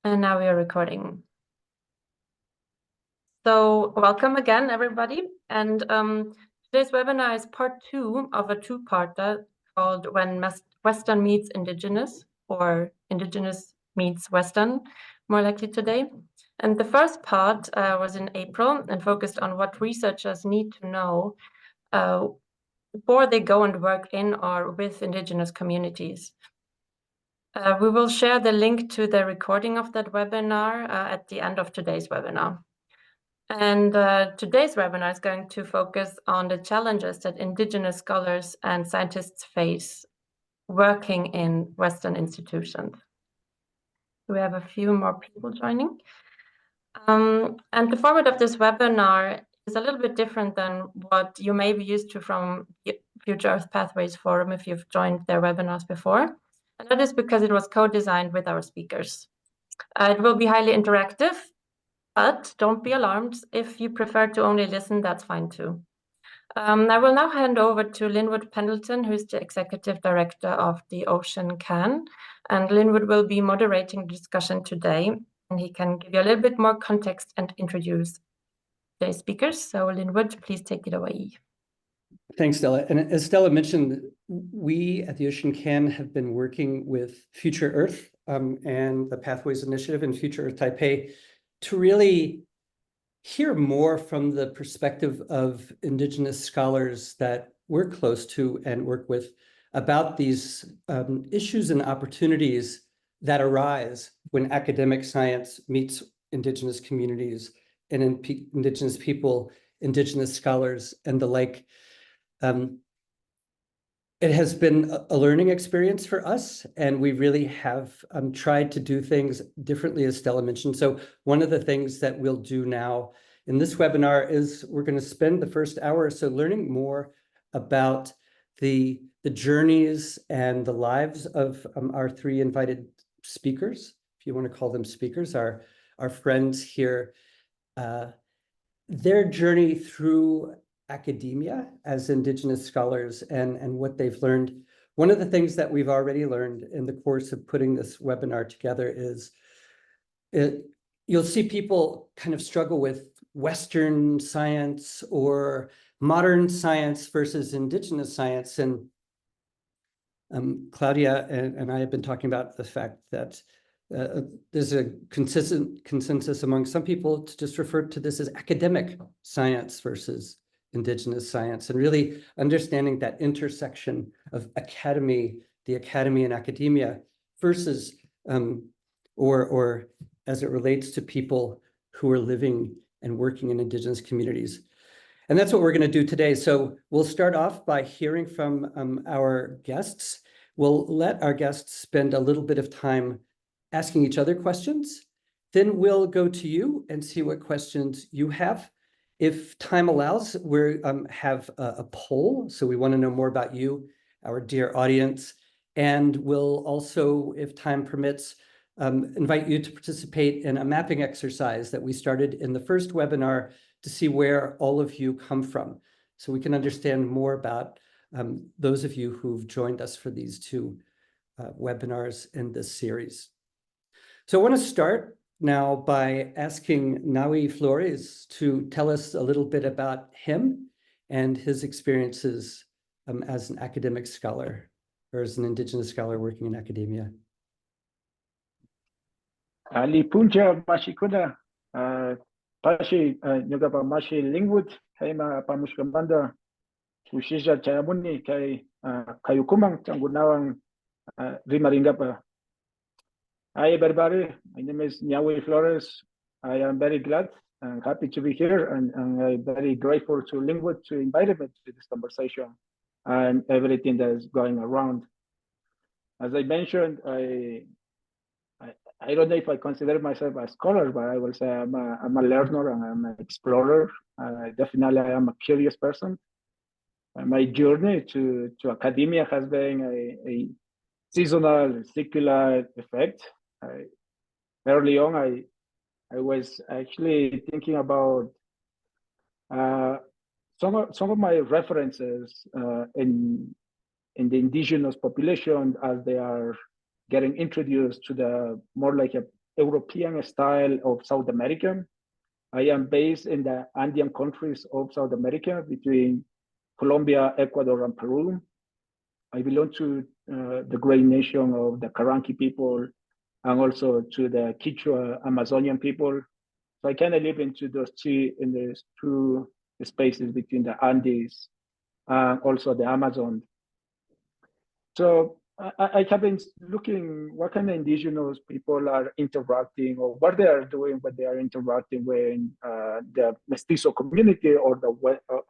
And now we are recording. So welcome again, everybody. And today's webinar is part 2 of a two-parter called When Western Meets Indigenous, or Indigenous Meets Western, more likely today. And the first part was in April and focused on what researchers need to know before they go and work in or with Indigenous communities. We will share the link to the recording of that webinar at the end of today's webinar. And today's webinar is going to focus on the challenges that Indigenous scholars and scientists face working in Western institutions. We have a few more people joining. And the format of this webinar is a little bit different than what you may be used to from Future Earth Pathways Forum if you've joined their webinars before. And that is because it was co-designed with our speakers. It will be highly interactive, but don't be alarmed. If you prefer to only listen, that's fine too. I will now hand over to Linwood Pendleton, who's the Executive Director of the Ocean Can. And Linwood will be moderating the discussion today, and he can give you a little bit more context and introduce the speakers. So Linwood, please take it away. Thanks, Stella. And as Stella mentioned, we at the Ocean Can have been working with Future Earth and the Pathways Initiative and Future Earth Taipei to really hear more from the perspective of Indigenous scholars that we're close to and work with about these issues and opportunities that arise when academic science meets Indigenous communities and Indigenous people, Indigenous scholars, and the like. It has been a learning experience for us, and we really have tried to do things differently, as Stella mentioned. So one of the things that we'll do now in this webinar is we're going to spend the first hour or so learning more about the journeys and the lives of our three invited speakers, if you want to call them speakers, our friends here, their journey through academia as Indigenous scholars and what they've learned. One of the things that we've already learned in the course of putting this webinar together is you'll see people kind of struggle with Western science or modern science versus Indigenous science. And Claudia and I have been talking about the fact that there's a consensus among some people to just refer to this as academic science versus Indigenous science, and really understanding that intersection of the academy and academia versus, or as it relates to people who are living and working in Indigenous communities. And that's what we're going to do today. So we'll start off by hearing from our guests. We'll let our guests spend a little bit of time asking each other questions. Then we'll go to you and see what questions you have. If time allows, we have a poll, so we want to know more about you, our dear audience, and we'll also, if time permits, invite you to participate in a mapping exercise that we started in the first webinar to see where all of you come from, so we can understand more about those of you who've joined us for these two webinars in this series. So I want to start now by asking Naui Flores to tell us a little bit about him and his experiences as an academic scholar or as an Indigenous scholar working in academia. Ali punja mashikuna pashi nyoga pa mashi lingwood kaima pamushkamanda ushisha chayamuni kai kayukumang tangunawang rimaringapa. Hi everybody, my name is Naui Flores. I am very glad and happy to be here, and I'm very grateful to Linwood to invite me to this conversation and everything that is going around. As I mentioned, I don't know if I consider myself a scholar, but I will say I'm a learner and I'm an explorer. Definitely, I am a curious person. My journey to academia has been a seasonal, secular effect. Early on, I was actually thinking about some of my references in the indigenous population as they are getting introduced to the more like a European style of South America. I am based in the Andean countries of South America between Colombia, Ecuador, and Peru. I belong to the great nation of the Karanki people and also to the Quechua Amazonian people. So I kind of live into those two spaces between the Andes and also the Amazon. So I have been looking what kind of indigenous people are interacting or what they are doing when they are interacting with the mestizo community or the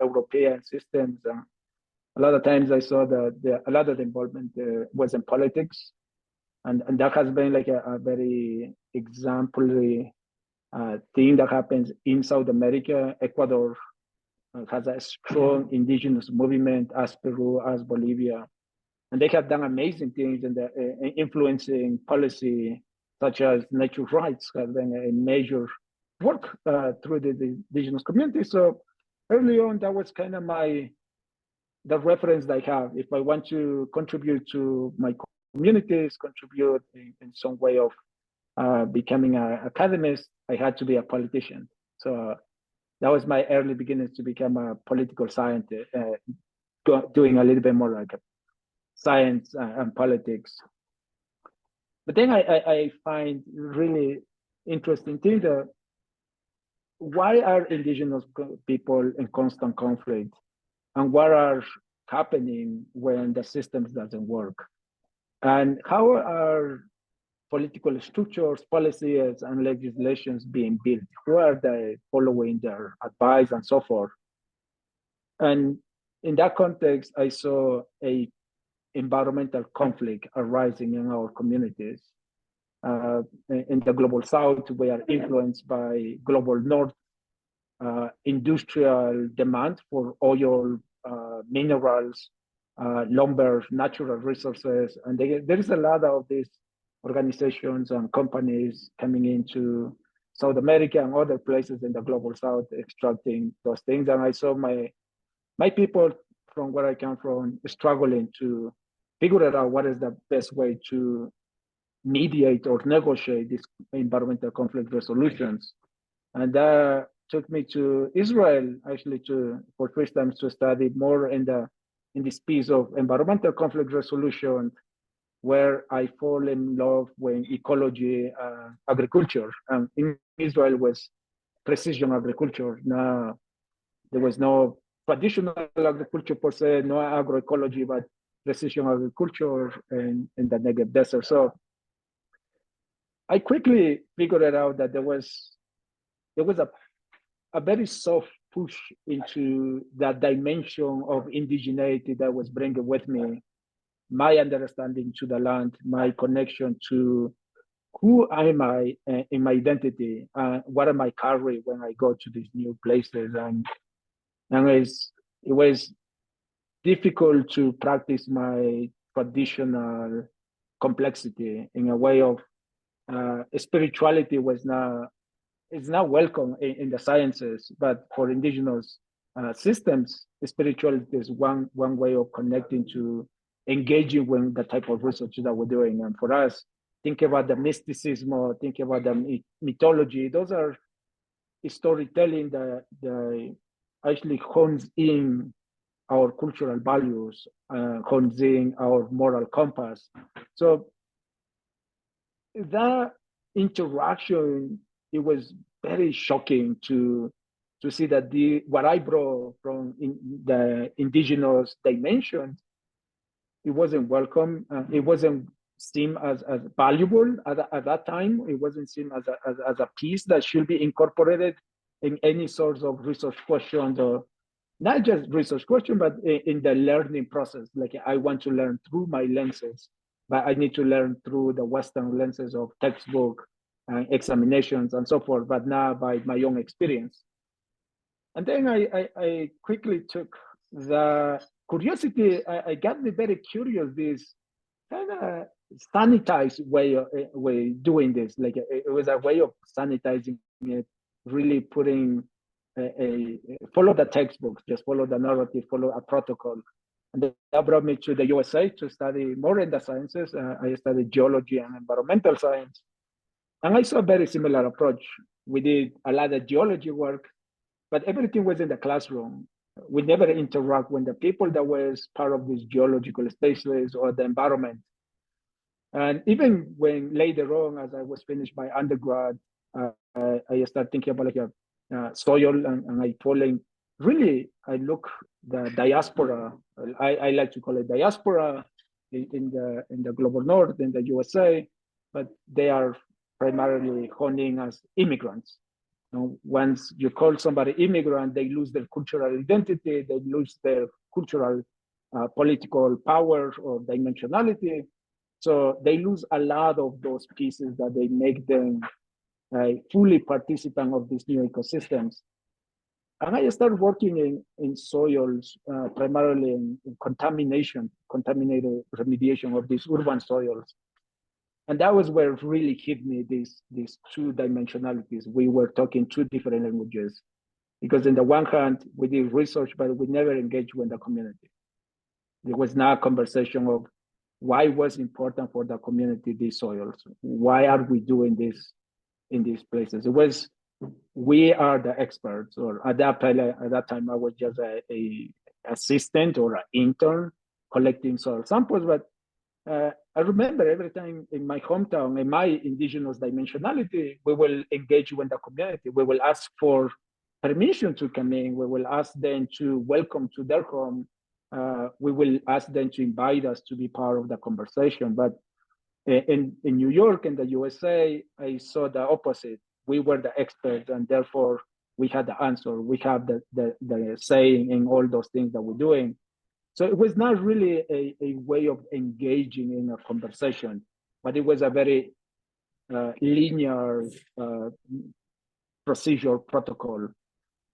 European systems. A lot of times I saw that a lot of the involvement was in politics. And that has been like a very exemplary thing that happens in South America. Ecuador has a strong indigenous movement as Peru, as Bolivia. And they have done amazing things in the influencing policy, such as nature rights, has been a major work through the indigenous community. So early on, that was kind of the reference that I have. If I want to contribute to my communities, contribute in some way of becoming an academist, I had to be a politician. So that was my early beginnings to become a political scientist, doing a little bit more like science and politics. But then I find really interesting thing that why are indigenous people in constant conflict and what are happening when the systems doesn't work? And how are political structures, policies, and legislations being built? Who are they following their advice and so forth? And in that context, I saw a environmental conflict arising in our communities. In the global south, we are influenced by global north, industrial demand for oil, minerals, lumber, natural resources. And there is a lot of these organizations and companies coming into South America and other places in the global south extracting those things. And I saw my people from where I come from struggling to figure out what is the best way to mediate or negotiate these environmental conflict resolutions. And that took me to Israel, actually, for first time to study more in this piece of environmental conflict resolution, where I fall in love with ecology, agriculture. And in Israel was precision agriculture. Now, there was no traditional agriculture per se, no agroecology, but precision agriculture in the Negev desert. So I quickly figured out that there was a very soft push into that dimension of indigeneity that was bringing with me my understanding to the land, my connection to who am I in my identity, what am I carrying when I go to these new places, and it was difficult to practice my traditional complexity in a way of spirituality is not welcome in the sciences, but for indigenous systems, spirituality is one way of connecting to engaging with the type of research that we're doing. And for us, think about the mysticism or think about the mythology. Those are storytelling that actually hones in our cultural values, hones in our moral compass. So that interaction, it was very shocking to see that what I brought from the indigenous dimension, it wasn't welcome. It wasn't seen as valuable at that time. It wasn't seen as a piece that should be incorporated in any sorts of research questions, or not just research question, but in the learning process. Like I want to learn through my lenses, but I need to learn through the Western lenses of textbook and examinations and so forth, but now by my own experience. And then I quickly took the curiosity. I got me very curious, this kind of sanitized way doing this. Like it was a way of sanitizing it, really putting follow the textbooks, just follow the narrative, follow a protocol. And that brought me to the USA to study more in the sciences. I studied geology and environmental science. And I saw a very similar approach. We did a lot of geology work, but everything was in the classroom. We never interact with the people that was part of these geological spaces or the environment. And even when later on, as I was finished my undergrad, I started thinking about like a soil and I following. Really, I look the diaspora. I like to call it diaspora in the global north in the USA, but they are primarily honing as immigrants. Once you call somebody immigrant, they lose their cultural identity, they lose their cultural political power or dimensionality. So they lose a lot of those pieces that they make them fully participant of these new ecosystems. And I started working in soils, primarily in contaminated remediation of these urban soils. And that was where it really hit me, these two dimensionalities. We were talking two different languages. Because on the one hand, we did research, but we never engaged with the community. There was not a conversation of why was important for the community, these soils? Why are we doing this in these places? It was, we are the experts, or at that time, I was just a assistant or an intern collecting soil samples, but I remember every time in my hometown, in my indigenous dimensionality, we will engage with the community. We will ask for permission to come in. We will ask them to welcome to their home. We will ask them to invite us to be part of the conversation. But in New York, in the USA, I saw the opposite. We were the experts, and therefore we had the answer. We have the saying in all those things that we're doing. So it was not really a way of engaging in a conversation, but it was a very linear procedure protocol.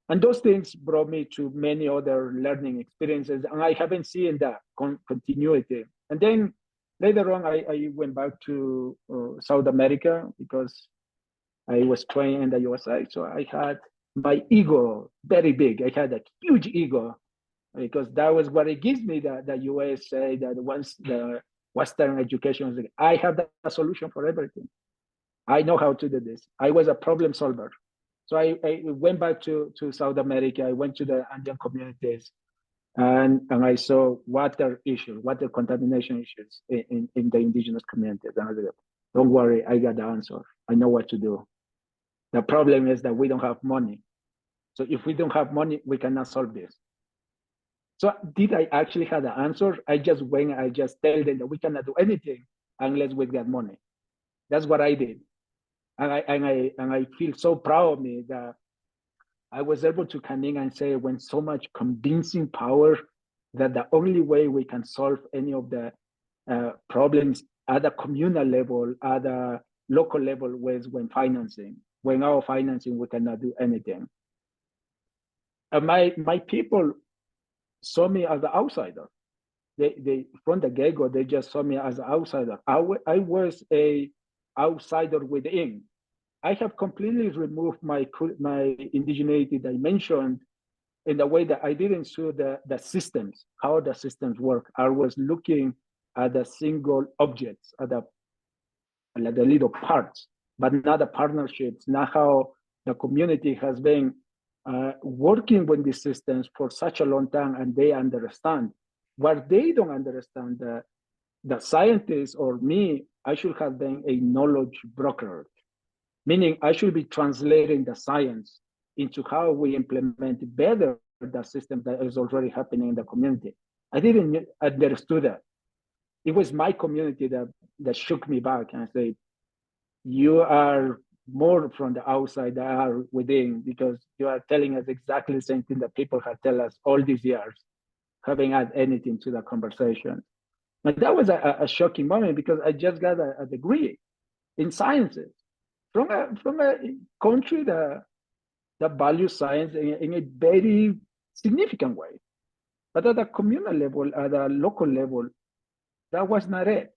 And those things brought me to many other learning experiences, and I haven't seen that continuity. And then later on, I went back to South America because I was trained in the USA. So I had my ego very big. I had a huge ego, because that was what it gives me, the USA, that once the Western education was like, I have the solution for everything. I know how to do this. I was a problem solver. So I went back to South America. I went to the Andean communities, and I saw water issues, water contamination issues in the indigenous communities. And I said, don't worry, I got the answer. I know what to do. The problem is that we don't have money. So if we don't have money, we cannot solve this. So did I actually have the answer? I just went, I just tell them that we cannot do anything unless we get money. That's what I did. And I feel so proud of me that I was able to come in and say, when so much convincing power, that the only way we can solve any of the problems at the communal level, at the local level, was when financing. When our financing, we cannot do anything. And my people saw me as the outsider. They from the get-go, they just saw me as an outsider. I was a outsider within. I have completely removed my indigeneity dimension in the way that I didn't see the systems, how the systems work. I was looking at the single objects, at the little parts, but not the partnerships, not how the community has been working with these systems for such a long time, and they understand. What they don't understand, the scientists or me, I should have been a knowledge broker, meaning I should be translating the science into how we implement better the system that is already happening in the community. I didn't understand that. It was my community that shook me back and said, you are more from the outside than are within, because you are telling us exactly the same thing that people have told us all these years, having add anything to the conversation. And that was a shocking moment, because I just got a degree in sciences from a country that values science in a very significant way. But at the communal level, at the local level, that was not it.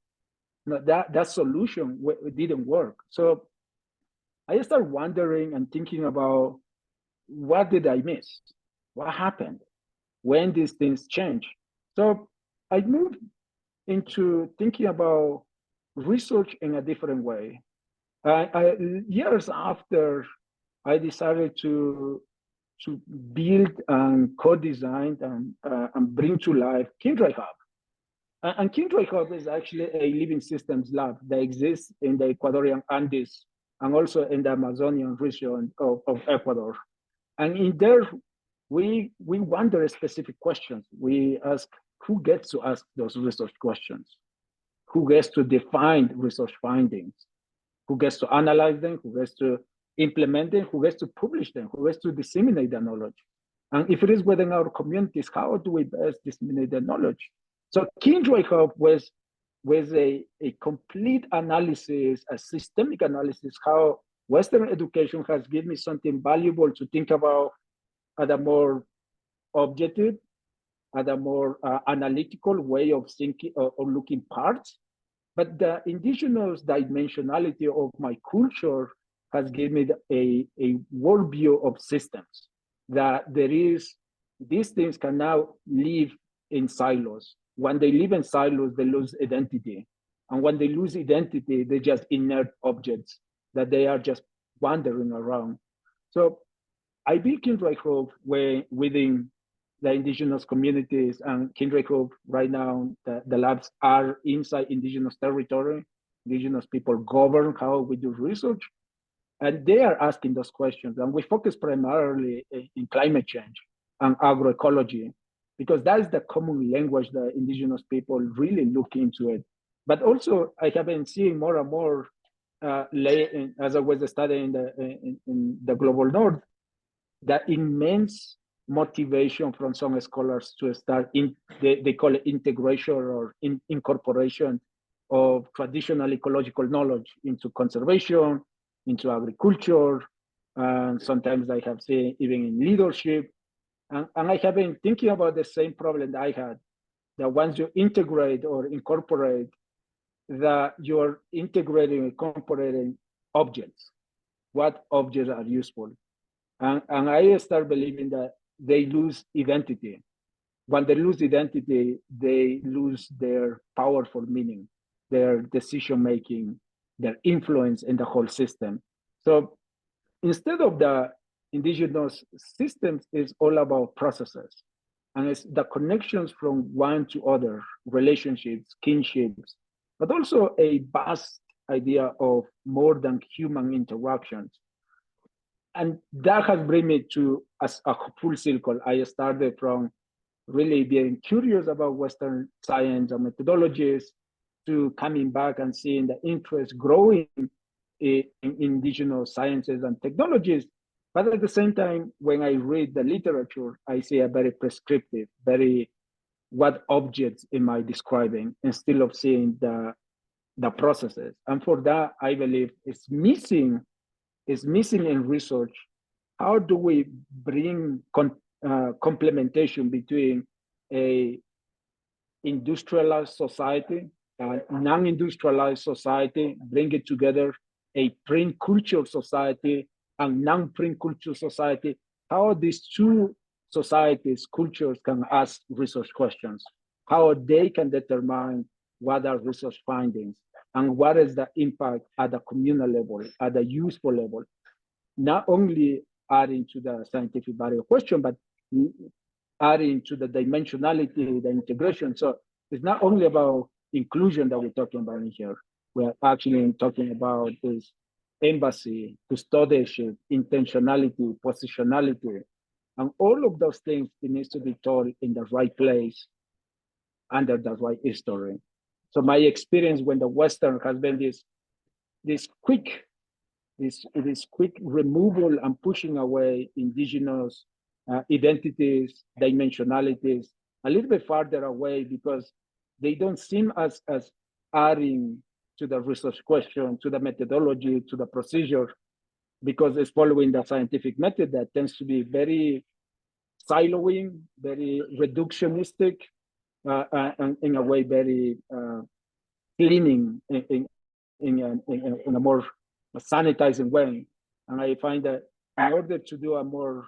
No, that solution didn't work. So I started wondering and thinking about, what did I miss? What happened? When these things change? So I moved into thinking about research in a different way. Years after, I decided to build and co-design and bring to life Kindred Hub. And Kindred Hub is actually a living systems lab that exists in the Ecuadorian Andes and also in the Amazonian region of Ecuador. And in there, we wonder specific questions. We ask, who gets to ask those research questions? Who gets to define research findings? Who gets to analyze them? Who gets to implement them? Who gets to publish them? Who gets to disseminate the knowledge? And if it is within our communities, how do we best disseminate the knowledge? So Kindred Hub was a complete analysis, a systemic analysis, how Western education has given me something valuable to think about at a more objective, at a more analytical way of thinking or looking parts. But the indigenous dimensionality of my culture has given me a worldview of systems, that these things can now live in silos. When they live in silos, they lose identity. And when they lose identity, they're just inert objects that they are just wandering around. So I built Kindred Hub within the indigenous communities, and Kindred Hub right now, the labs are inside indigenous territory. Indigenous people govern how we do research, and they are asking those questions. And we focus primarily in climate change and agroecology, because that's the common language that indigenous people really look into it. But also, I have been seeing more and more, as I was studying in the global north, the immense motivation from some scholars to start they call it integration or incorporation of traditional ecological knowledge into conservation, into agriculture, and sometimes I have seen even in leadership. And I have been thinking about the same problem that I had, that once you integrate or incorporate, that you're integrating and incorporating objects. What objects are useful? And I start believing that they lose identity. When they lose identity, they lose their powerful meaning, their decision-making, their influence in the whole system. So instead of the indigenous systems, is all about processes. And it's the connections from one to other, relationships, kinships, but also a vast idea of more than human interactions. And that has brought me to a full circle. I started from really being curious about Western science and methodologies to coming back and seeing the interest growing in indigenous sciences and technologies. But at the same time, when I read the literature, I see a very prescriptive, very what objects am I describing, instead of seeing the processes. And for that, I believe it's missing in research. How do we bring complementation between a industrialized society, non-industrialized society, bring it together, a print culture society and non-print culture society? How these two societies, cultures can ask research questions, how they can determine what are research findings, and what is the impact at the communal level, at the useful level, not only adding to the scientific value question, but adding to the dimensionality, the integration. So it's not only about inclusion that we're talking about in here. We're actually talking about this embassy, custodianship, intentionality, positionality, and all of those things, it needs to be told in the right place, under the right history. So my experience when the Western has been this quick removal and pushing away indigenous identities, dimensionalities, a little bit farther away, because they don't seem as adding to the research question, to the methodology, to the procedure, because it's following the scientific method that tends to be very siloing, very reductionistic, and in a way very cleaning in a more sanitizing way. And I find that in order to do a more,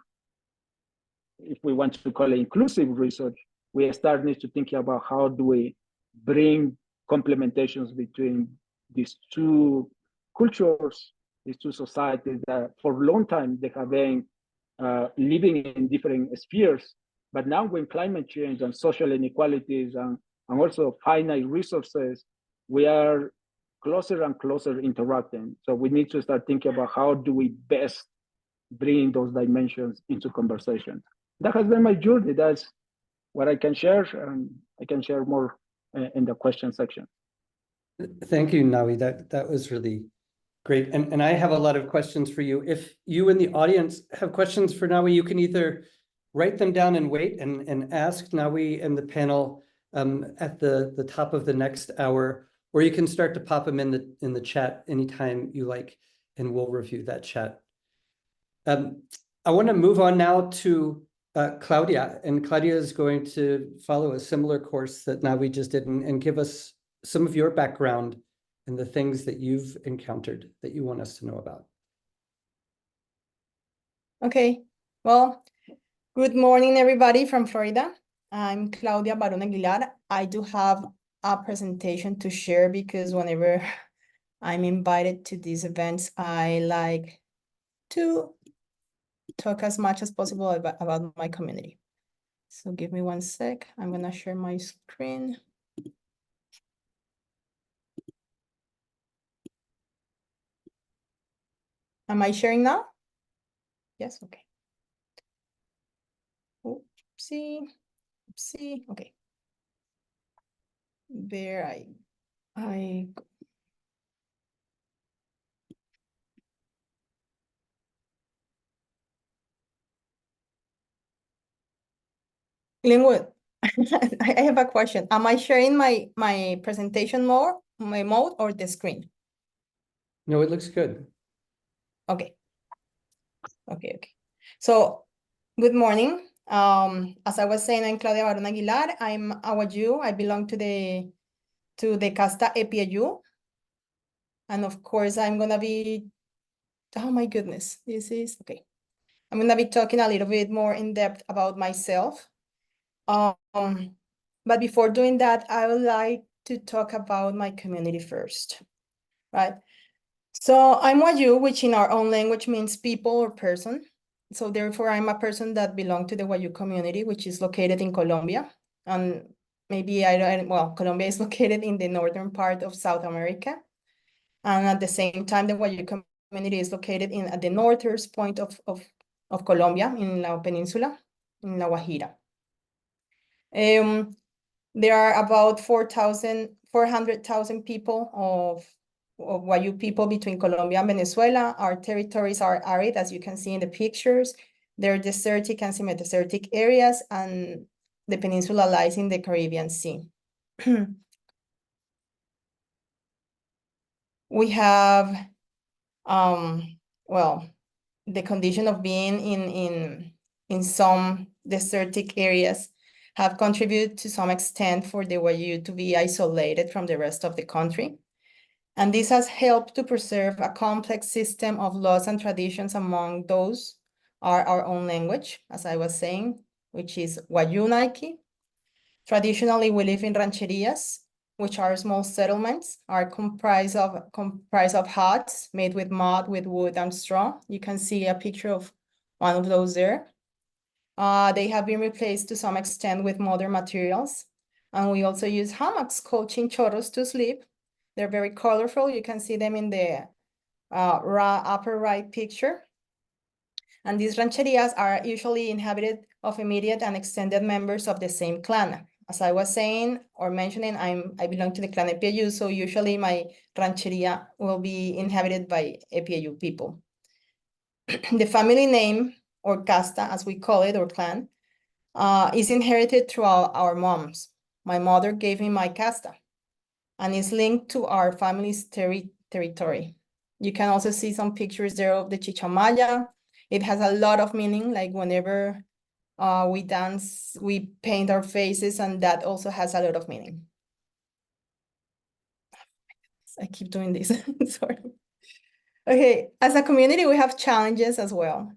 if we want to call it inclusive research, we start need to think about how do we bring complementations between these two cultures, these two societies that for a long time they have been living in different spheres. But now when climate change and social inequalities and also finite resources, we are closer and closer interacting. So we need to start thinking about how do we best bring those dimensions into conversation. That has been my journey. That's what I can share, and I can share more in the question section. Thank you, Nawi. That was really great. And I have a lot of questions for you. If you in the audience have questions for Nawi, you can either write them down and wait and ask Nawi and the panel at the top of the next hour, or you can start to pop them in the chat anytime you like, and we'll review that chat. I want to move on now to Claudia, and Claudia is going to follow a similar course that Nawi just did and give us some of your background and the things that you've encountered that you want us to know about. Okay, well, good morning, everybody from Florida. I'm Claudia Barón Aguilar. I do have a presentation to share because whenever I'm invited to these events, I like to talk as much as possible about my community. So give me 1 sec. I'm gonna share my screen. Am I sharing now? Yes, okay. Oopsie, oopsie, okay. There I Linwood, I have a question. Am I sharing my presentation my mode or the screen? No, it looks good. Okay. Okay. So good morning. As I was saying, I'm Claudia Barón Aguilar. I'm Awayu. I belong to the casta Epiayu. And of course, I'm gonna be, oh my goodness, this is okay. I'm gonna be talking a little bit more in depth about myself. But before doing that, I would like to talk about my community first, right? So I'm Wayu, which in our own language means people or person. So therefore, I'm a person that belongs to the Wayu community, which is located in Colombia. And maybe well, Colombia is located in the northern part of South America. And at the same time, the Wayu community is located at the northernmost point of Colombia, in La Peninsula, in La Guajira. There are about 400,000 people of Wayu people between Colombia and Venezuela. Our territories are arid, as you can see in the pictures. They're desertic and semi-desertic areas, and the peninsula lies in the Caribbean Sea. We have, well, the condition of being in some desertic areas have contributed to some extent for the Wayu to be isolated from the rest of the country. And this has helped to preserve a complex system of laws and traditions. Among those are our own language, as I was saying, which is Wayunaiki. Traditionally, we live in rancherias, which are small settlements, are comprised of huts made with mud, with wood and straw. You can see a picture of one of those there. They have been replaced to some extent with modern materials. And we also use hammocks called chinchorros to sleep. They're very colorful. You can see them in the upper right picture. And these rancherias are usually inhabited of immediate and extended members of the same clan. As I was saying or mentioning, I belong to the clan Epiayu, so usually my rancheria will be inhabited by Epiayu people. The family name, or casta, as we call it, or clan, is inherited through our moms. My mother gave me my casta, and is linked to our family's territory. You can also see some pictures there of the chichamaya. It has a lot of meaning, like whenever we dance, we paint our faces, and that also has a lot of meaning. I keep doing this, sorry. Okay, as a community, we have challenges as well.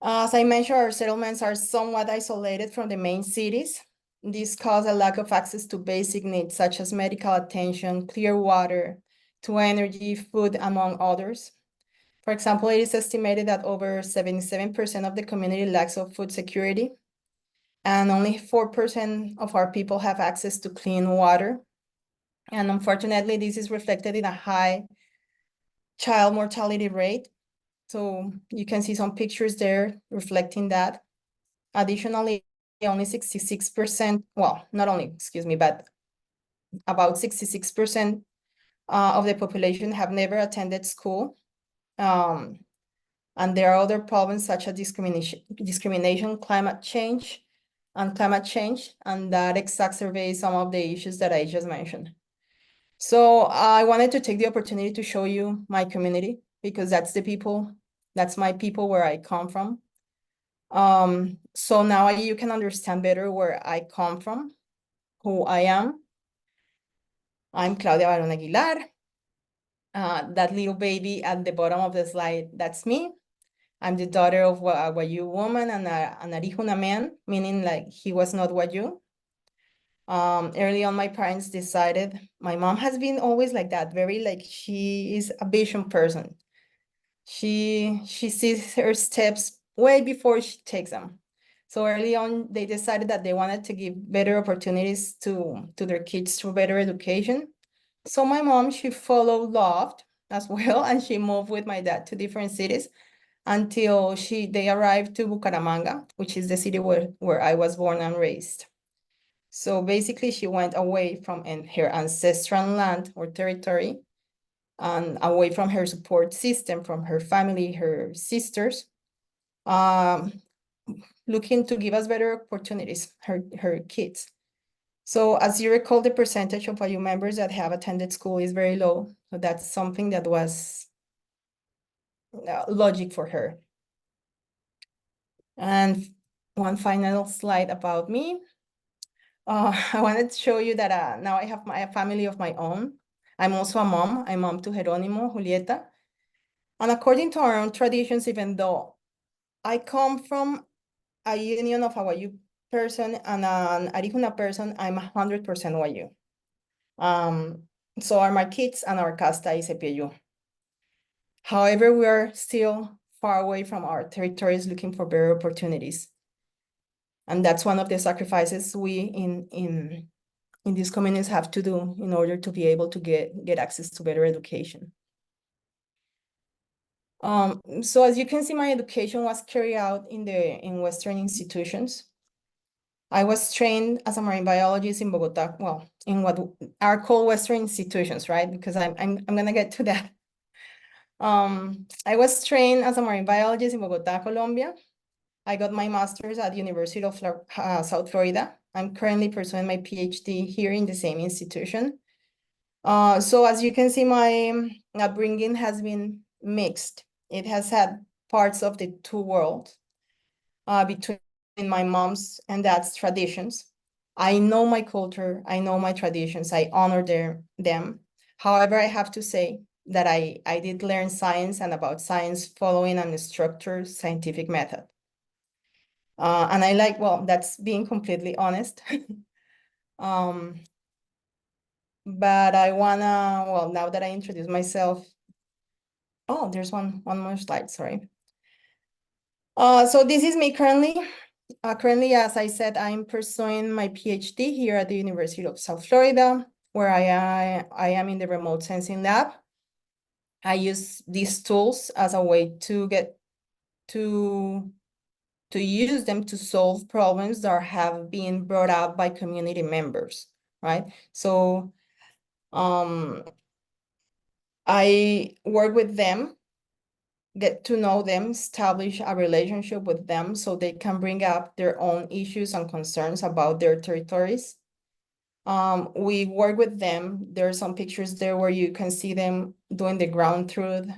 As I mentioned, our settlements are somewhat isolated from the main cities. This causes a lack of access to basic needs such as medical attention, clear water, to energy, food, among others. For example, it is estimated that over 77% of the community lacks of food security, and only 4% of our people have access to clean water. And unfortunately, this is reflected in a high child mortality rate. So you can see some pictures there reflecting that. Additionally, only 66%, well, not only, excuse me, but about 66% of the population have never attended school. And there are other problems such as discrimination, climate change, and that exacerbates some of the issues that I just mentioned. So I wanted to take the opportunity to show you my community, because that's my people where I come from. So now you can understand better where I come from, who I am. I'm Claudia Barón Aguilar. That little baby at the bottom of the slide, that's me. I'm the daughter of a Wayu woman and an Arihuna man, meaning like he was not Wayu. Early on, my parents decided, my mom has been always like that, very like, she is a vision person. She sees her steps way before she takes them. So early on, they decided that they wanted to give better opportunities to their kids through better education. So my mom, she followed Loft as well, and she moved with my dad to different cities until they arrived to Bucaramanga, which is the city where I was born and raised. So basically, she went away from her ancestral land or territory, and away from her support system, from her family, her sisters, looking to give us better opportunities, her kids. So as you recall, the percentage of IU members that have attended school is very low. So that's something that was logic for her. And one final slide about me. I wanted to show you that now I have a family of my own. I'm also a mom. I'm mom to Jerónimo, Julieta. And according to our own traditions, even though I come from a union of a Wayu person and an Arihuna person, I'm 100% Wayu. So are my kids, and our casta is Epiyu. However, we are still far away from our territories looking for better opportunities. And that's one of the sacrifices we in these communities have to do in order to be able to get access to better education. So as you can see, my education was carried out in Western institutions. I was trained as a marine biologist in Bogota, well, in what are called Western institutions, right? Because I'm gonna get to that. I was trained as a marine biologist in Bogota, Colombia. I got my master's at the University of South Florida. I'm currently pursuing my PhD here in the same institution. So as you can see, my upbringing has been mixed. It has had parts of the two worlds between my mom's and dad's traditions. I know my culture, I know my traditions, I honor them. However, I have to say that I did learn science and about science following a structured scientific method. And I like, well, that's being completely honest. But I wanna, well, now that I introduce myself, oh, there's one more slide, sorry. So this is me currently. Currently, as I said, I'm pursuing my PhD here at the University of South Florida, where I am in the remote sensing lab. I use these tools as a way to get to use them to solve problems that have been brought up by community members, right? So I work with them, get to know them, establish a relationship with them so they can bring up their own issues and concerns about their territories. We work with them. There are some pictures there where you can see them doing the ground truth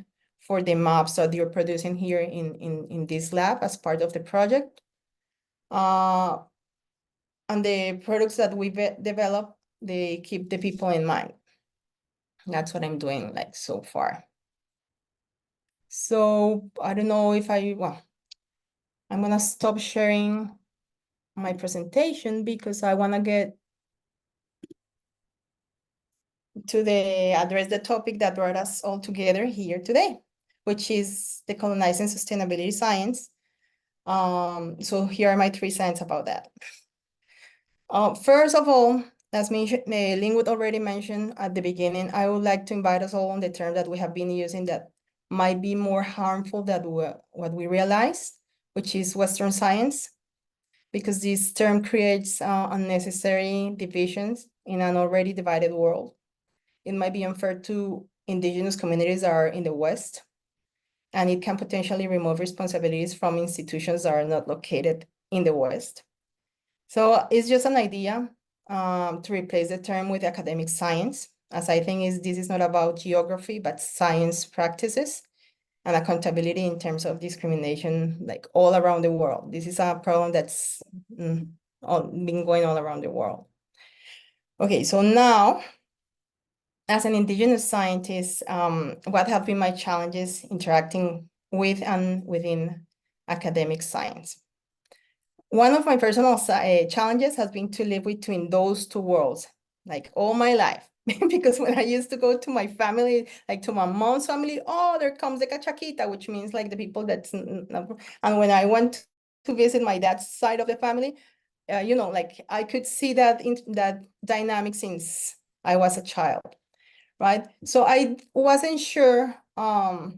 for the maps that you're producing here in this lab as part of the project. And the products that we develop, they keep the people in mind. That's what I'm doing like so far. So I don't know if well, I'm gonna stop sharing my presentation because I wanna get address the topic that brought us all together here today, which is decolonizing sustainability science. So here are my 3 cents about that. First of all, as Lingwood already mentioned at the beginning, I would like to invite us all on the term that we have been using that might be more harmful than what we realize, which is Western science, because this term creates unnecessary divisions in an already divided world. It might be unfair to indigenous communities that are in the West, and it can potentially remove responsibilities from institutions that are not located in the West. So it's just an idea to replace the term with academic science, as I think this is not about geography, but science practices and accountability in terms of discrimination, like all around the world. This is a problem that's been going all around the world. Okay, so now, as an indigenous scientist, what have been my challenges interacting with and within academic science? One of my personal challenges has been to live between those 2 worlds, like all my life. Because when I used to go to my family, like to my mom's family, oh, there comes the cachaquita, which means like the people that's, and when I went to visit my dad's side of the family, you know, like I could see that that dynamic since I was a child, right? So I wasn't sure how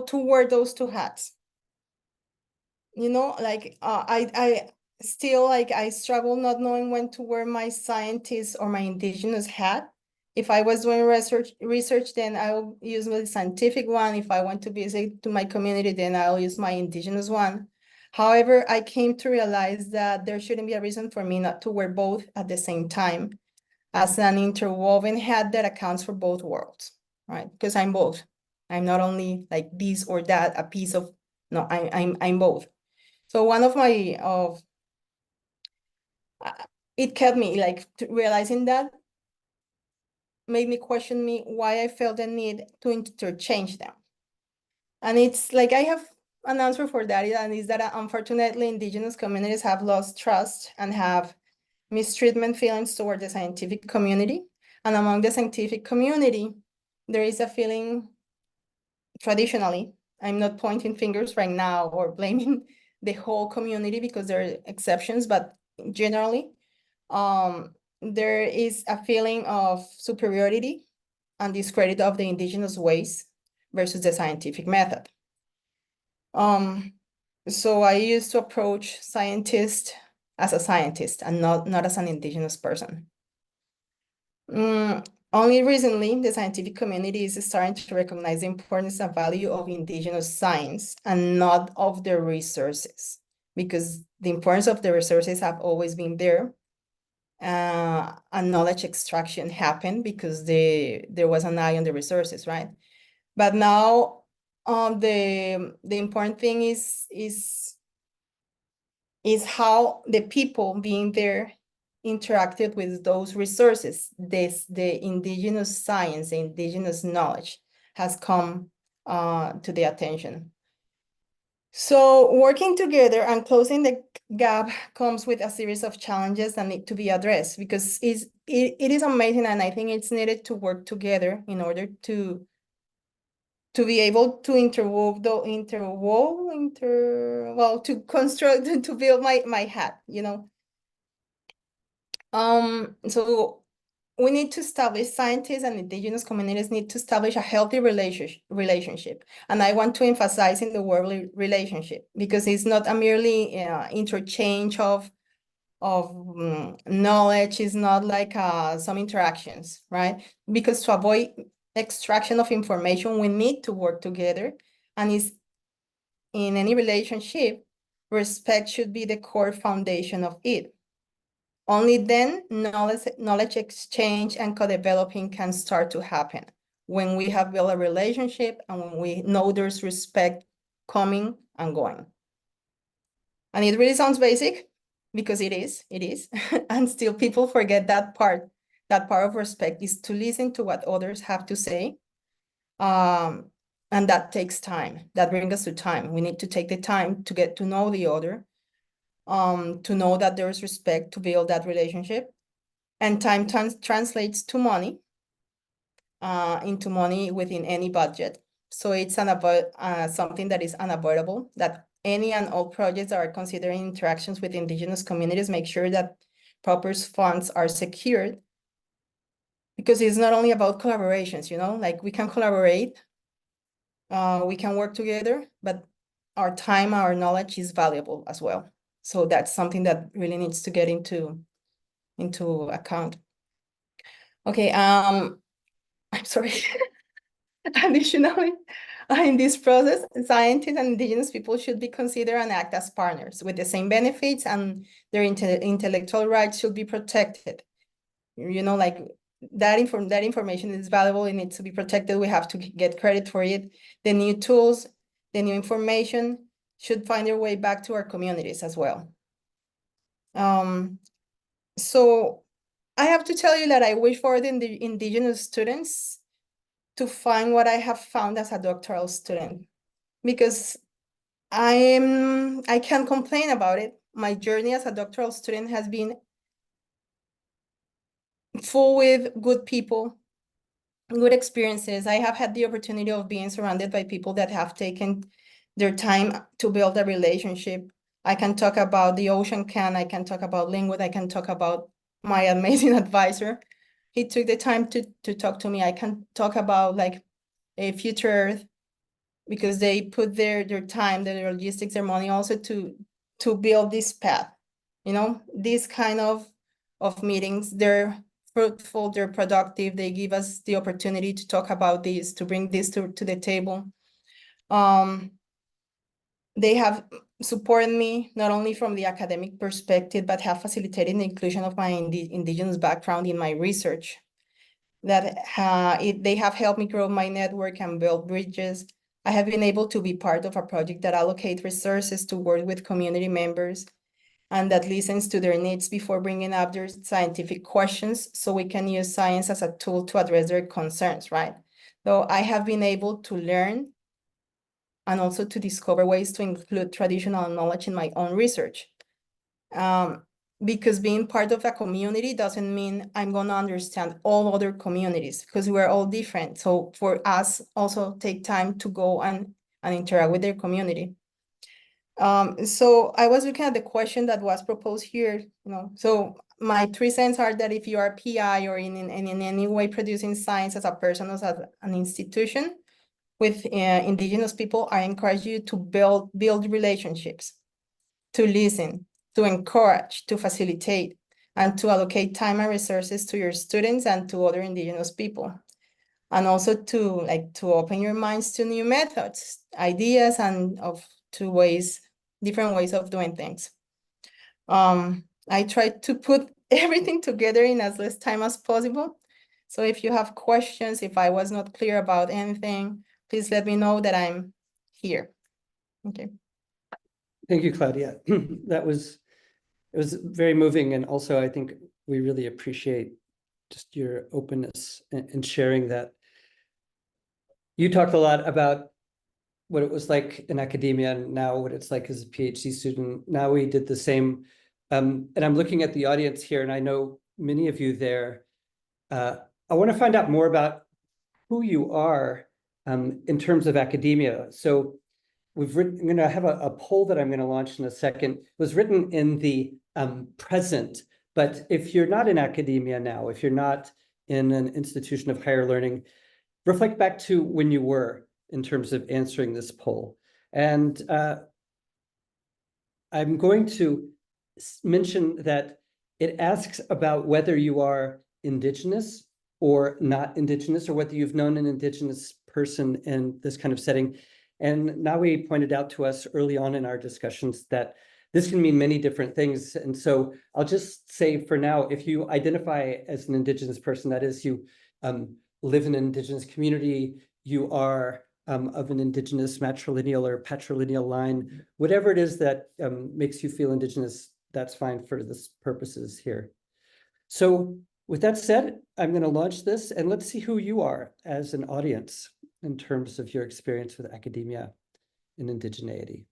to wear those 2 hats. You know, like I still like I struggle not knowing when to wear my scientist or my indigenous hat. If I was doing research, then I'll use the scientific one. If I want to visit to my community, then I'll use my indigenous one. However, I came to realize that there shouldn't be a reason for me not to wear both at the same time as an interwoven hat that accounts for both worlds, right? Because I'm both. I'm not only like this or that, a piece of, no, I'm both. So one of my, it kept me like realizing that made me question me why I felt the need to interchange them. And it's like, I have an answer for that, and is that unfortunately indigenous communities have lost trust and have mistreatment feelings toward the scientific community. And among the scientific community, there is a feeling traditionally, I'm not pointing fingers right now or blaming the whole community because there are exceptions, but generally, there is a feeling of superiority and discredit of the indigenous ways versus the scientific method. So I used to approach scientists as a scientist and not as an indigenous person. Only recently, the scientific community is starting to recognize the importance and value of indigenous science and not of the resources, because the importance of the resources have always been there. And knowledge extraction happened because there was an eye on the resources, right? But now, the important thing is how the people being there interacted with those resources. The indigenous science, the indigenous knowledge has come to the attention. So working together and closing the gap comes with a series of challenges that need to be addressed, because it is amazing, and I think it's needed to work together in order to be able to to construct, to build my hat, you know. So we need to establish, scientists and indigenous communities need to establish a healthy relationship. And I want to emphasize in the word relationship, because it's not a merely interchange of knowledge. Is not like some interactions, right? Because to avoid extraction of information, we need to work together. And is in any relationship, respect should be the core foundation of it. Only then knowledge exchange and co-developing can start to happen, when we have built a relationship and when we know there's respect coming and going. And it really sounds basic, because it is, and still people forget that part. That part of respect is to listen to what others have to say. And that takes time. That brings us to time. We need to take the time to get to know the other, to know that there is respect, to build that relationship. And time translates to money, into money within any budget. So it's something that is unavoidable, that any and all projects that are considering interactions with Indigenous communities make sure that proper funds are secured. Because it's not only about collaborations, like we can collaborate, we can work together, but our time, our knowledge is valuable as well. So that's something that really needs to get into account. Okay, I'm sorry. Additionally, in this process, scientists and Indigenous people should be considered and act as partners with the same benefits, and their intellectual rights should be protected. Like that information is valuable, it needs to be protected. We have to get credit for it. The new tools, the new information should find their way back to our communities as well. So I have to tell you that I wish for the Indigenous students to find what I have found as a doctoral student, because I can't complain about it. My journey as a doctoral student has been full with good people, good experiences. I have had the opportunity of being surrounded by people that have taken their time to build a relationship. I can talk about the Ocean Can, I can talk about Lingwood, I can talk about my amazing advisor. He took the time to talk to me. I can talk about like a Future Earth, because they put their time, their logistics, their money also to build this path. These kind of meetings, they're fruitful, they're productive, they give us the opportunity to talk about this, to bring this to the table. They have supported me not only from the academic perspective, but have facilitated the inclusion of my Indigenous background in my research. That they have helped me grow my network and build bridges. I have been able to be part of a project that allocates resources to work with community members and that listens to their needs before bringing up their scientific questions, so we can use science as a tool to address their concerns, right? So I have been able to learn and also to discover ways to include traditional knowledge in my own research. Because being part of a community doesn't mean I'm going to understand all other communities, because we're all different. So for us, also take time to go and interact with their community. So I was looking at the question that was proposed here, so my 3 cents are that if you are PI or in any way producing science as a person, as an institution with Indigenous people, I encourage you to build relationships, to listen, to encourage, to facilitate, and to allocate time and resources to your students and to other Indigenous people. And also to open your minds to new methods, ideas, and different ways of doing things. I tried to put everything together in as less time as possible. So if you have questions, if I was not clear about anything, please let me know that I'm here. Okay. Thank you, Claudia. It was very moving. And also, I think we really appreciate just your openness and sharing that. You talked a lot about what it was like in academia and now what it's like as a PhD student. Now we did the same. And I'm looking at the audience here, and I know many of you there. I want to find out more about who you are in terms of academia. So I'm going to have a poll that I'm going to launch in a second. It was written in the present, but if you're not in academia now, if you're not in an institution of higher learning, reflect back to when you were in terms of answering this poll. And I'm going to mention that it asks about whether you are Indigenous or not Indigenous, or whether you've known an Indigenous person in this kind of setting. And Nawi pointed out to us early on in our discussions that this can mean many different things. And so I'll just say for now, if you identify as an Indigenous person, that is, you live in an Indigenous community, you are of an Indigenous matrilineal or patrilineal line, whatever it is that makes you feel Indigenous, that's fine for this purposes here. So with that said, I'm going to launch this, and let's see who you are as an audience in terms of your experience with academia and indigeneity.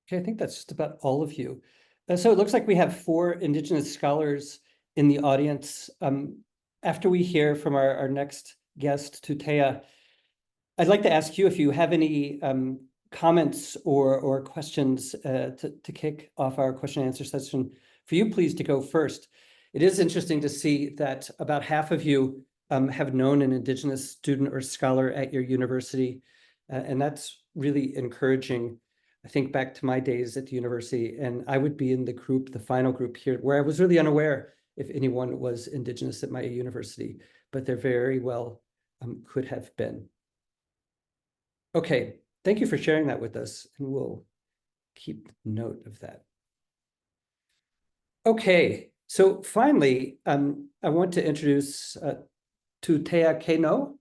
Okay, I think that's just about all of you. So it looks like we have 4 Indigenous scholars in the audience. After we hear from our next guest, Tutea, I'd like to ask you if you have any comments or questions to kick off our question and answer session. For you, please, to go first. It is interesting to see that about half of you have known an Indigenous student or scholar at your university, and that's really encouraging. I think back to my days at the university, and I would be in the group, the final group here, where I was really unaware if anyone was Indigenous at my university, but there very well could have been. Okay, thank you for sharing that with us, and we'll keep note of that. Okay, so finally, I want to introduce Tutea Keno,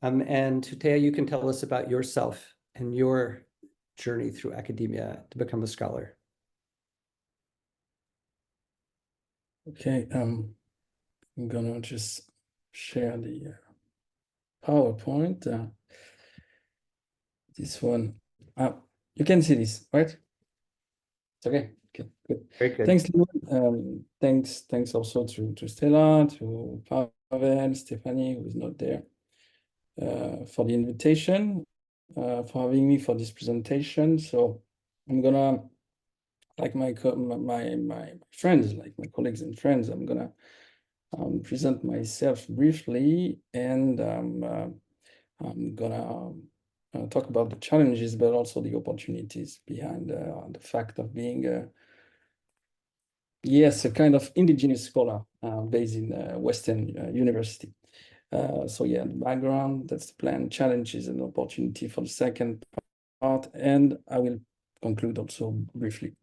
and Tutea, you can tell us about yourself and your journey through academia to become a scholar. Okay, I'm gonna just share the PowerPoint. This one, you can see this, right? It's okay. Okay, good. Very good. Thanks, Lou. Thanks also to Stella, to Pavel, Stephanie, who is not there, for the invitation, for having me for this presentation. So I'm gonna, like my friends, like my colleagues and friends, I'm gonna present myself briefly, and I'm gonna talk about the challenges, but also the opportunities behind the fact of being a kind of indigenous scholar based in Western University. So yeah, the background, that's the plan, challenges and opportunity for the second part, and I will conclude also briefly.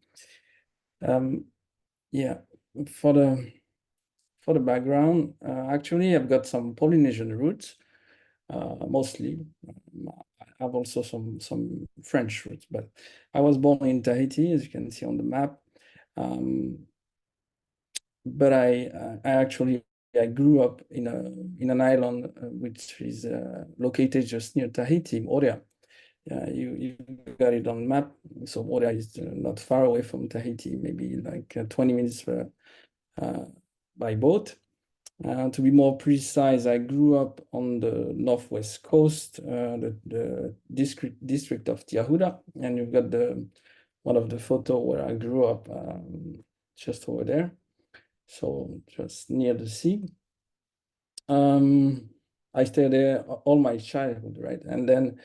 Yeah, for the background, actually I've got some Polynesian roots, mostly. I have also some French roots, but I was born in Tahiti, as you can see on the map. But I actually grew up in an island which is located just near Tahiti, Morea. You got it on the map. So Morea is not far away from Tahiti, maybe like 20 minutes by boat. To be more precise, I grew up on the northwest coast, the district of Tiahuda, and you've got one of the photo where I grew up just over there, so just near the sea. I stayed there all my childhood, right? And then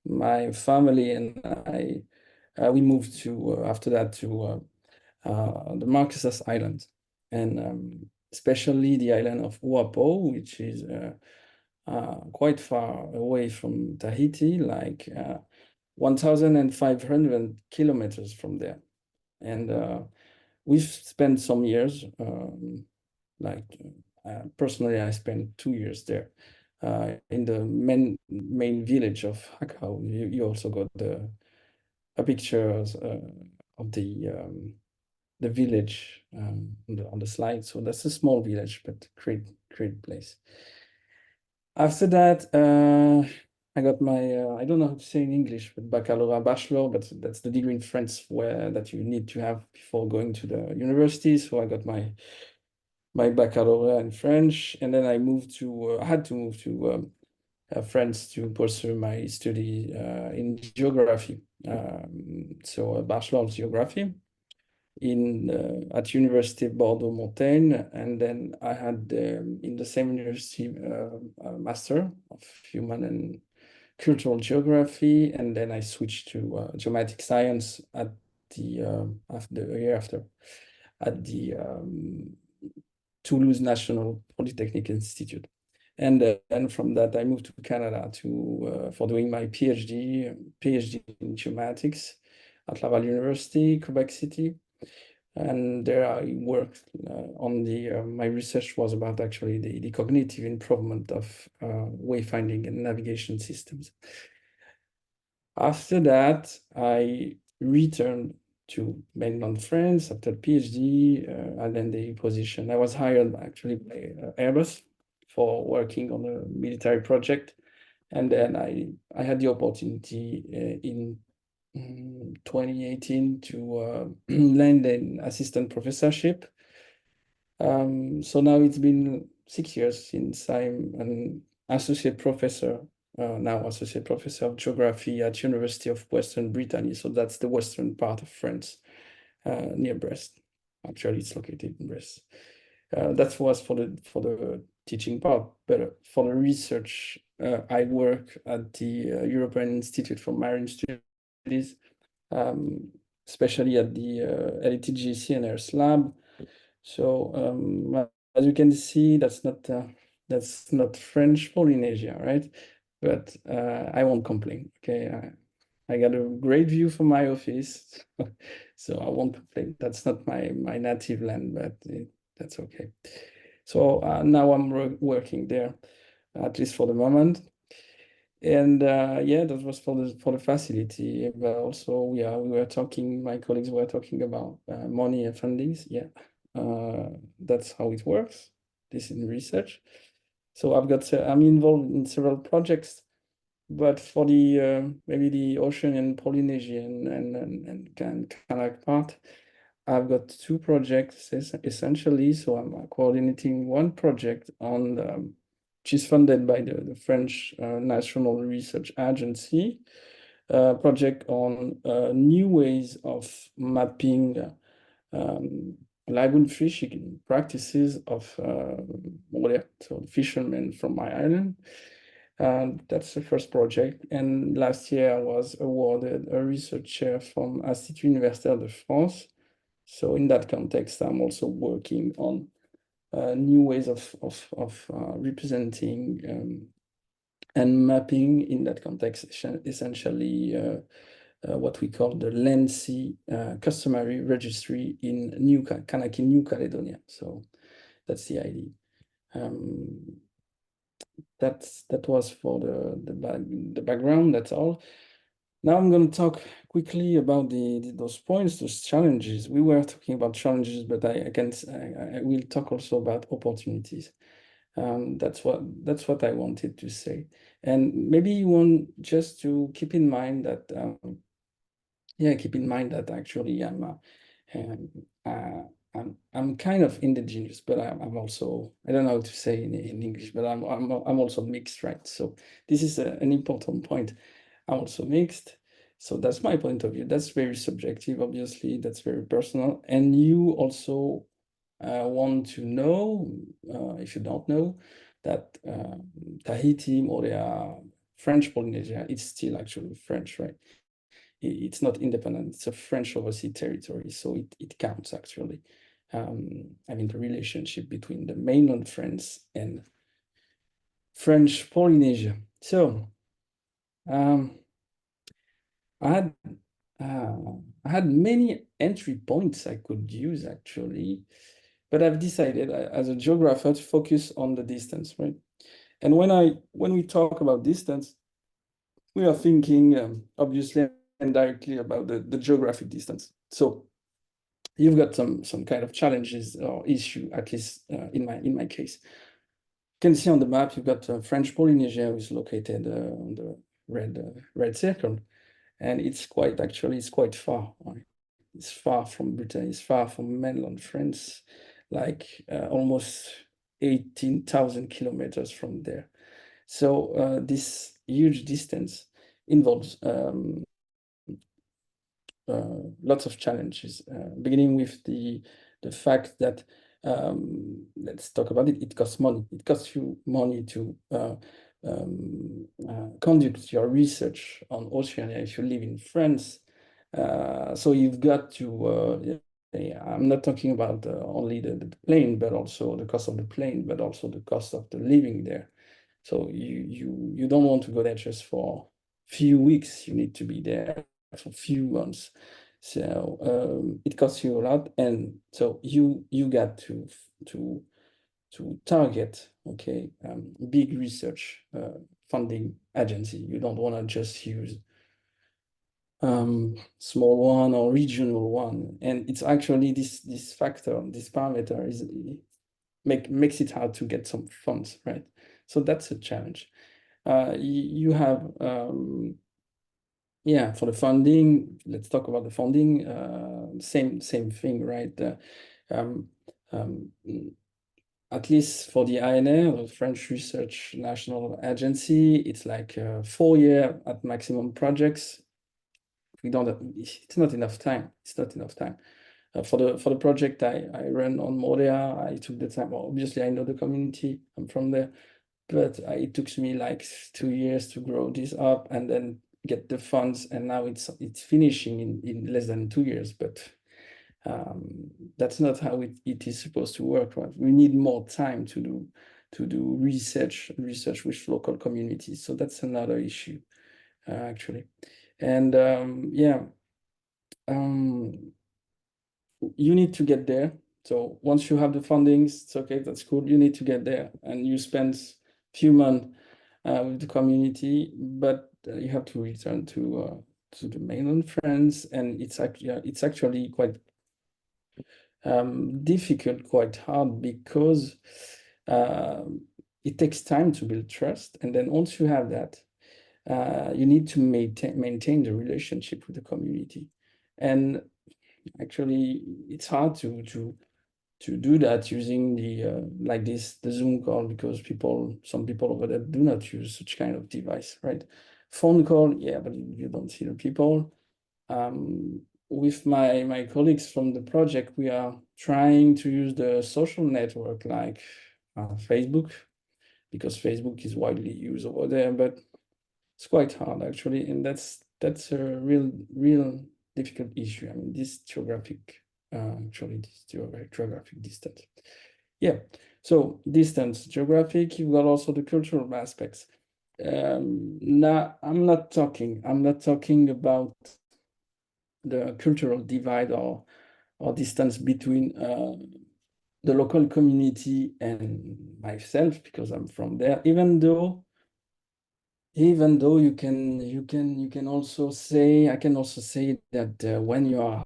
my family and I, we moved to after that to the Marquesas Island, and especially the island of Uapo, which is quite far away from Tahiti, like 1,500 kilometers from there. And we've spent some years, personally, I spent 2 years there in the main village of Hakau. You also got a pictures of the village on the slide. So that's a small village, but great place. After that, I got my I don't know how to say in English, but baccalaureate, bachelor, but that's the degree in French that you need to have before going to the university. So I got my baccalaureate in French, and then I had to move to France to pursue my study in geography. So a bachelor of geography at University of Bordeaux-Montaigne, and then I had in the same university a master of human and cultural geography, and then I switched to geomatic science at the year after at the Toulouse National Polytechnic Institute. And then from that, I moved to Canada for doing my PhD in geomatics at Laval University, Quebec City. And there I worked on my research was about actually the cognitive improvement of wayfinding and navigation systems. After that, I returned to mainland France after PhD, and then the position. I was hired actually by Airbus for working on a military project. And then I had the opportunity in 2018 to land an assistant professorship. So now it's been 6 years since I'm an associate professor, now associate professor of geography at University of Western Brittany. So that's the western part of France, near Brest. Actually, it's located in Brest. That was for the teaching part, but for the research, I work at the European Institute for Marine Studies, especially at the LTG CNRS lab. So as you can see, that's not French Polynesia, right? But I won't complain. Okay, I got a great view from my office, so I won't complain. That's not my native land, but that's okay. So now I'm working there, at least for the moment. And yeah, that was for the facility, but also yeah, we were talking. My colleagues were talking about money and fundings. Yeah, that's how it works. This in research. So I'm involved in several projects, but for the maybe the ocean and Polynesian and Kanak part, I've got 2 projects essentially. So I'm coordinating one project on which is funded by the French National Research Agency, project on new ways of mapping lagoon fishing practices of so fishermen from my island. And that's the first project. And last year I was awarded a research chair from Institut Universitaire de France. So in that context, I'm also working on new ways of representing and mapping in that context, essentially what we call the Land Sea Customary Registry in New Caledonia. So that's the idea. That was for the background. That's all. Now I'm going to talk quickly about those points, those challenges. We were talking about challenges, but I will talk also about opportunities. That's what I wanted to say. And maybe you want just to keep in mind that actually I'm kind of indigenous, but I'm also, I don't know how to say in English, but I'm also mixed, right? So this is an important point. I'm also mixed. So that's my point of view. That's very subjective, obviously. That's very personal. And you also want to know, if you don't know, that Tahiti, Moorea, French Polynesia, it's still actually French, right? It's not independent. It's a French overseas territory, so it counts actually. I mean, the relationship between the mainland France and French Polynesia. So I had many entry points I could use actually, but I've decided as a geographer to focus on the distance, right? And when we talk about distance, we are thinking obviously and directly about the geographic distance. So you've got some kind of challenges or issue, at least in my case. You can see on the map you've got French Polynesia, which is located on the red circle, and it's quite far. Right? It's far from Britain. It's far from mainland France, like almost 18,000 kilometers from there. So this huge distance involves lots of challenges, beginning with the fact that let's talk about it. It costs money. It costs you money to conduct your research on Oceania if you live in France. So you've got to. I'm not talking about only the plane, but also the cost of the plane, but also the cost of the living there. So you don't want to go there just for a few weeks. You need to be there for a few months. So it costs you a lot, and so you got to target big research funding agency. You don't want to just use small one or regional one, and it's actually this factor, this parameter is makes it hard to get some funds, right? So that's a challenge. You have yeah, for the funding, let's talk about the funding. Same thing, right? Um, um, at least for the INR, the French Research National Agency, it's like 4 year at maximum projects. We don't. It's not enough time. It's not enough time. For the project I ran on Moria, I took the time. Well, obviously, I know the community. I'm from there, but it took me like 2 years to grow this up and then get the funds. And now it's finishing in less than 2 years. But that's not how it is supposed to work. Right? We need more time to do research with local communities. So that's another issue, actually. And yeah. You need to get there. So once you have the fundings, it's okay, that's cool. You need to get there, and you spend few months with the community, but you have to return to the mainland France, and it's actually quite difficult, quite hard, because it takes time to build trust, and then once you have that, you need to maintain the relationship with the community, and actually it's hard to do that using the like the Zoom call, because some people over there do not use such kind of device, right? Phone call, yeah, but you don't see the people. With my colleagues from the project, we are trying to use the social network like Facebook, because Facebook is widely used over there, but it's quite hard actually, and that's a real difficult issue. I mean, this geographic distance. Yeah, so distance, geographic, you've got also the cultural aspects. Now I'm not talking about the cultural divide or distance between the local community and myself, because I'm from there, even though you can also say, I can also say that when you are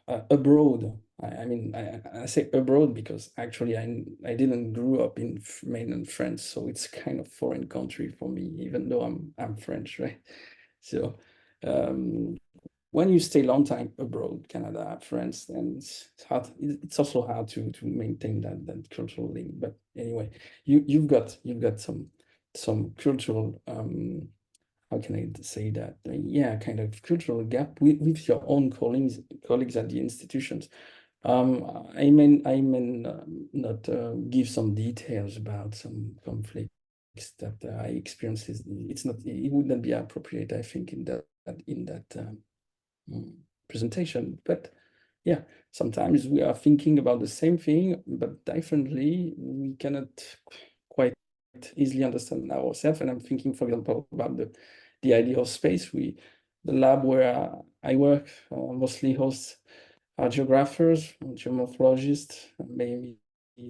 abroad, I mean, I say abroad because actually I didn't grow up in mainland France, so it's kind of foreign country for me, even though I'm French, right? So when you stay long time abroad, Canada, France, then it's hard. It's also hard to maintain that cultural link. But anyway, you've got some cultural how can I say that? Yeah, kind of cultural gap with your own colleagues at the institutions. I may not give some details about some conflicts that I experienced. It would not be appropriate, I think, in that presentation. But yeah, sometimes we are thinking about the same thing, but differently. We cannot quite easily understand ourselves. And I'm thinking, for example, about the idea of space. The lab where I work mostly hosts geographers, geomorphologists, maybe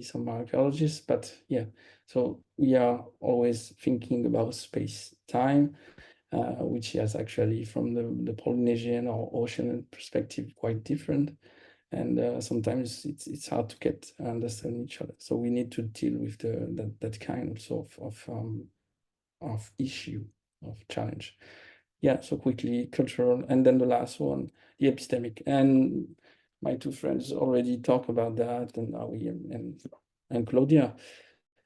some archaeologists, but yeah, so we are always thinking about space time, which is actually from the Polynesian or ocean perspective quite different. And sometimes it's hard to understand each other. So we need to deal with that kind of issue, of challenge. Yeah, so quickly, cultural, and then the last one, the epistemic. And my two friends already talk about that, and Ari and Claudia.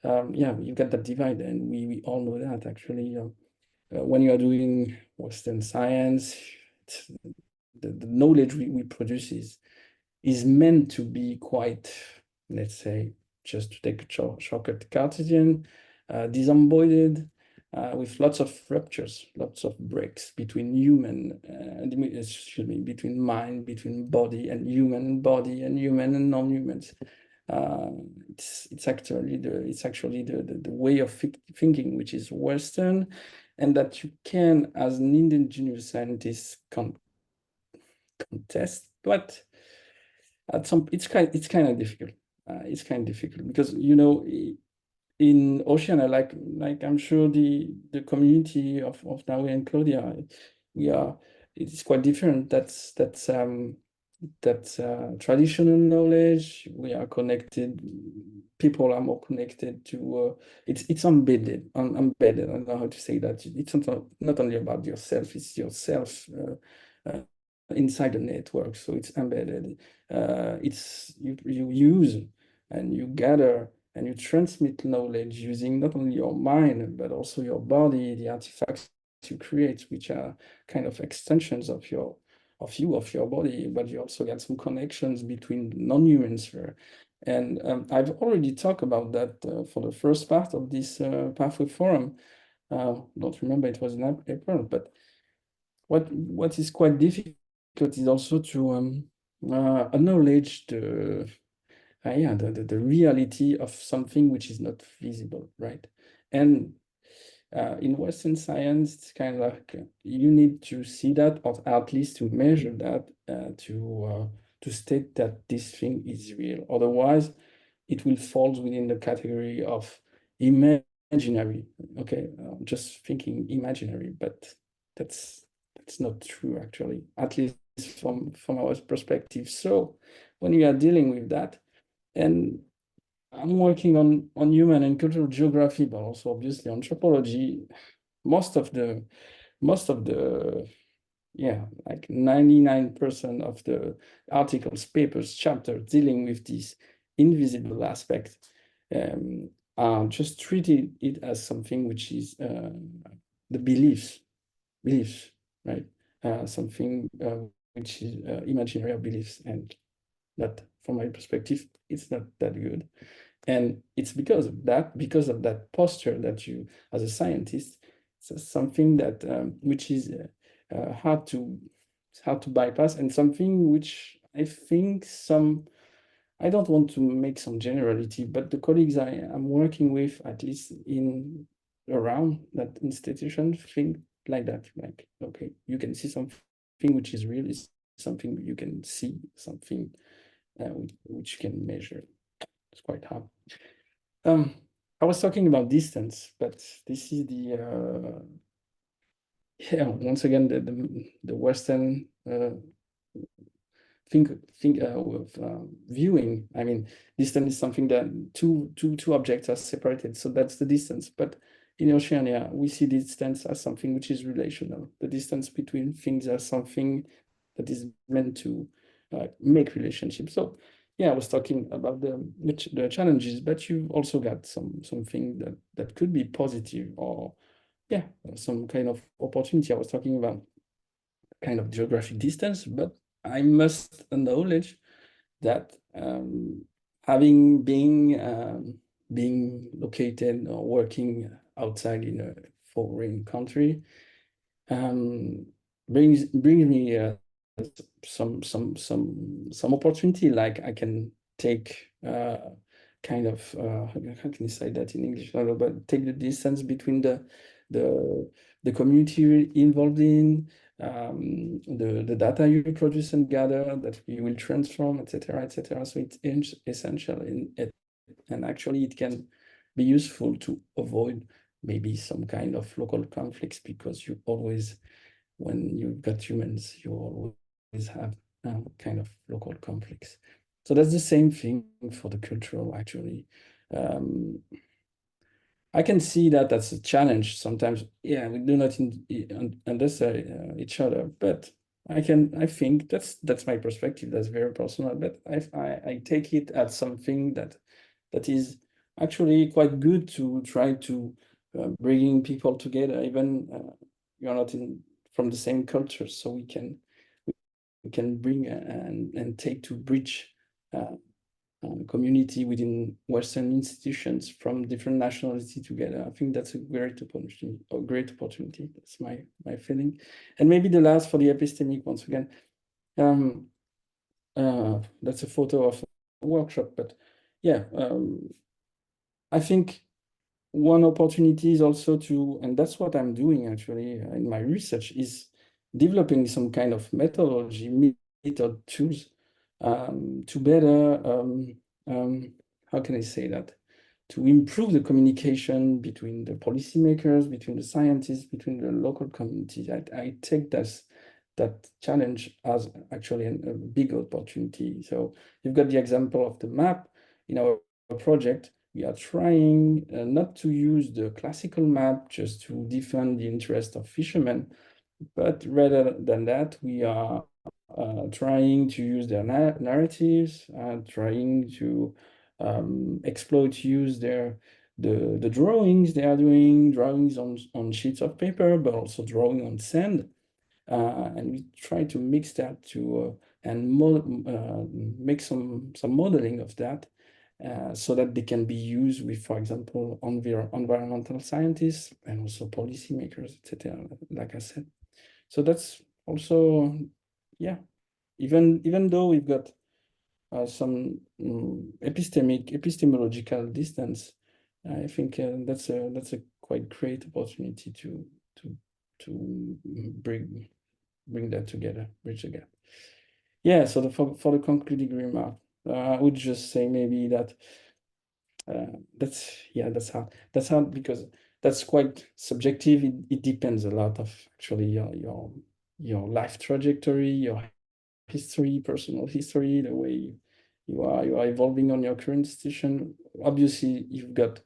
Yeah, you get that divide, and we all know that actually. When you are doing Western science, the knowledge we produce is meant to be quite, let's say, just to take a shortcut, Cartesian, disembodied, with lots of ruptures, lots of breaks between between mind, between body and human and non-humans. It's actually the way of thinking which is Western, and that you can, as an indigenous scientist, contest, but it's kind of difficult. It's kind of difficult because, you know, in Oceania, like I'm sure the community of Naui and Claudia, it's quite different. That's traditional knowledge, we are connected, people are more connected to, it's embedded, embedded, I don't know how to say that. It's not only about yourself, it's yourself inside the network, so it's embedded. It's you use and you gather and you transmit knowledge using not only your mind, but also your body, the artifacts you create, which are kind of extensions of your body, but you also get some connections between non-humans here. And I've already talked about that for the first part of this Pathway Forum. Don't remember, it was in April, but what is quite difficult is also to acknowledge the reality of something which is not visible, right? And in Western science, it's kind of like you need to see that, or at least to measure that, to state that this thing is real. Otherwise, it will fall within the category of imaginary. Okay, just thinking imaginary, but that's not true actually, at least from our perspective. So when we are dealing with that, and I'm working on human and cultural geography, but also obviously anthropology. Most of the like 99% of the articles, papers, chapters dealing with this invisible aspect are just treating it as something which is the beliefs, right? Something which is imaginary beliefs, and that, from my perspective, it's not that good. And it's because of that posture that you, as a scientist, it's something that which is hard to bypass, and something which I think I don't want to make some generality, but the colleagues I am working with, at least around that institution, think like that. Like, okay, you can see something which is real, is something you can see, something which you can measure. It's quite hard. I was talking about distance, but this is the once again the Western think with viewing. I mean, distance is something that two objects are separated, so that's the distance. But in Oceania, we see distance as something which is relational. The distance between things as something that is meant to make relationships. So yeah, I was talking about the challenges, but you've also got something that could be positive, or yeah, some kind of opportunity. I was talking about kind of geographic distance, but I must acknowledge that having being located or working outside in a foreign country brings me some opportunity. Like I can take kind of how can you say that in English? I don't know, but take the distance between the community involved in the data you produce and gather that you will transform, etc., etc. So it's essential in it, and actually it can be useful to avoid maybe some kind of local conflicts, because you always, when you've got humans, you always have kind of local conflicts. So that's the same thing for the cultural, actually. I can see that as a challenge sometimes. Yeah, we do not understand each other, but I think that's my perspective. That's very personal, but I take it as something that is actually quite good to try to bringing people together, even you're not from the same culture, so we can bring and take to bridge community within Western institutions from different nationality together. I think that's a great opportunity. That's my feeling. And maybe the last for the epistemic, once again, that's a photo of a workshop, but yeah, I think one opportunity is also to, and that's what I'm doing actually in my research, is developing some kind of methodology, method tools to better, how can I say that? To improve the communication between the policymakers, between the scientists, between the local communities. I take that challenge as actually a big opportunity. So you've got the example of the map. In our project, we are trying not to use the classical map just to defend the interest of fishermen, but rather than that, we are trying to use their narratives, trying to use the drawings they are doing, drawings on sheets of paper, but also drawing on sand. And we try to mix that to and make some modeling of that so that they can be used with, for example, environmental scientists and also policymakers, etc. Like I said. So that's also, yeah, even though we've got some epistemological distance, I think that's a quite great opportunity to bring that together, bridge the gap. Yeah, so for the concluding remark, I would just say maybe that that's hard because that's quite subjective. It depends a lot of actually your life trajectory, your history, personal history, the way you are evolving on your current situation. Obviously, you've got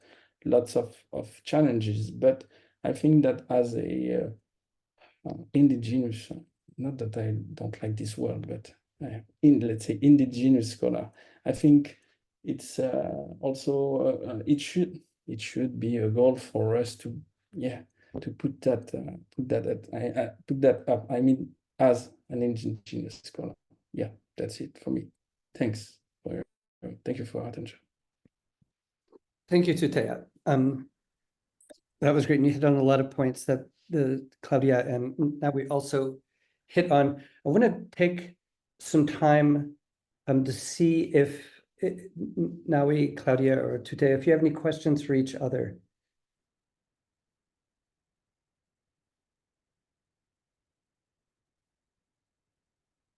lots of challenges, but I think that as a indigenous, not that I don't like this word, but let's say indigenous scholar, I think it's also it should be a goal for us to put that up. I mean, as an indigenous scholar. Yeah, that's it for me. Thank you for your attention. Thank you, Tutea. That was great. And you hit on a lot of points that Claudia and now we also hit on. I want to take some time to see if Naui, Claudia, or Tutea, if you have any questions for each other.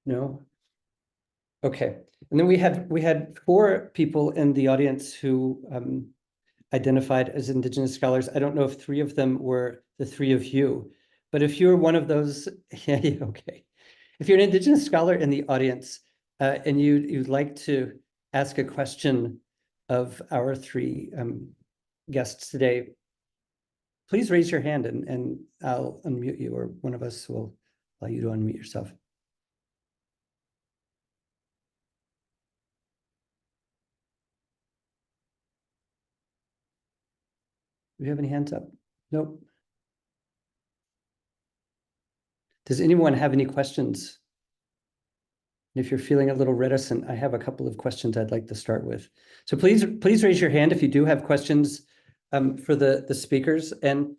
No? Okay. And then we had 4 people in the audience who identified as Indigenous scholars. I don't know if 3 of them were the 3 of you, but if you're one of those, yeah, okay. If you're an Indigenous scholar in the audience and you'd like to ask a question of our 3 guests today, please raise your hand and I'll unmute you, or one of us will allow you to unmute yourself. Do we have any hands up? Nope. Does anyone have any questions? If you're feeling a little reticent, I have a couple of questions I'd like to start with. So please raise your hand if you do have questions for the speakers. And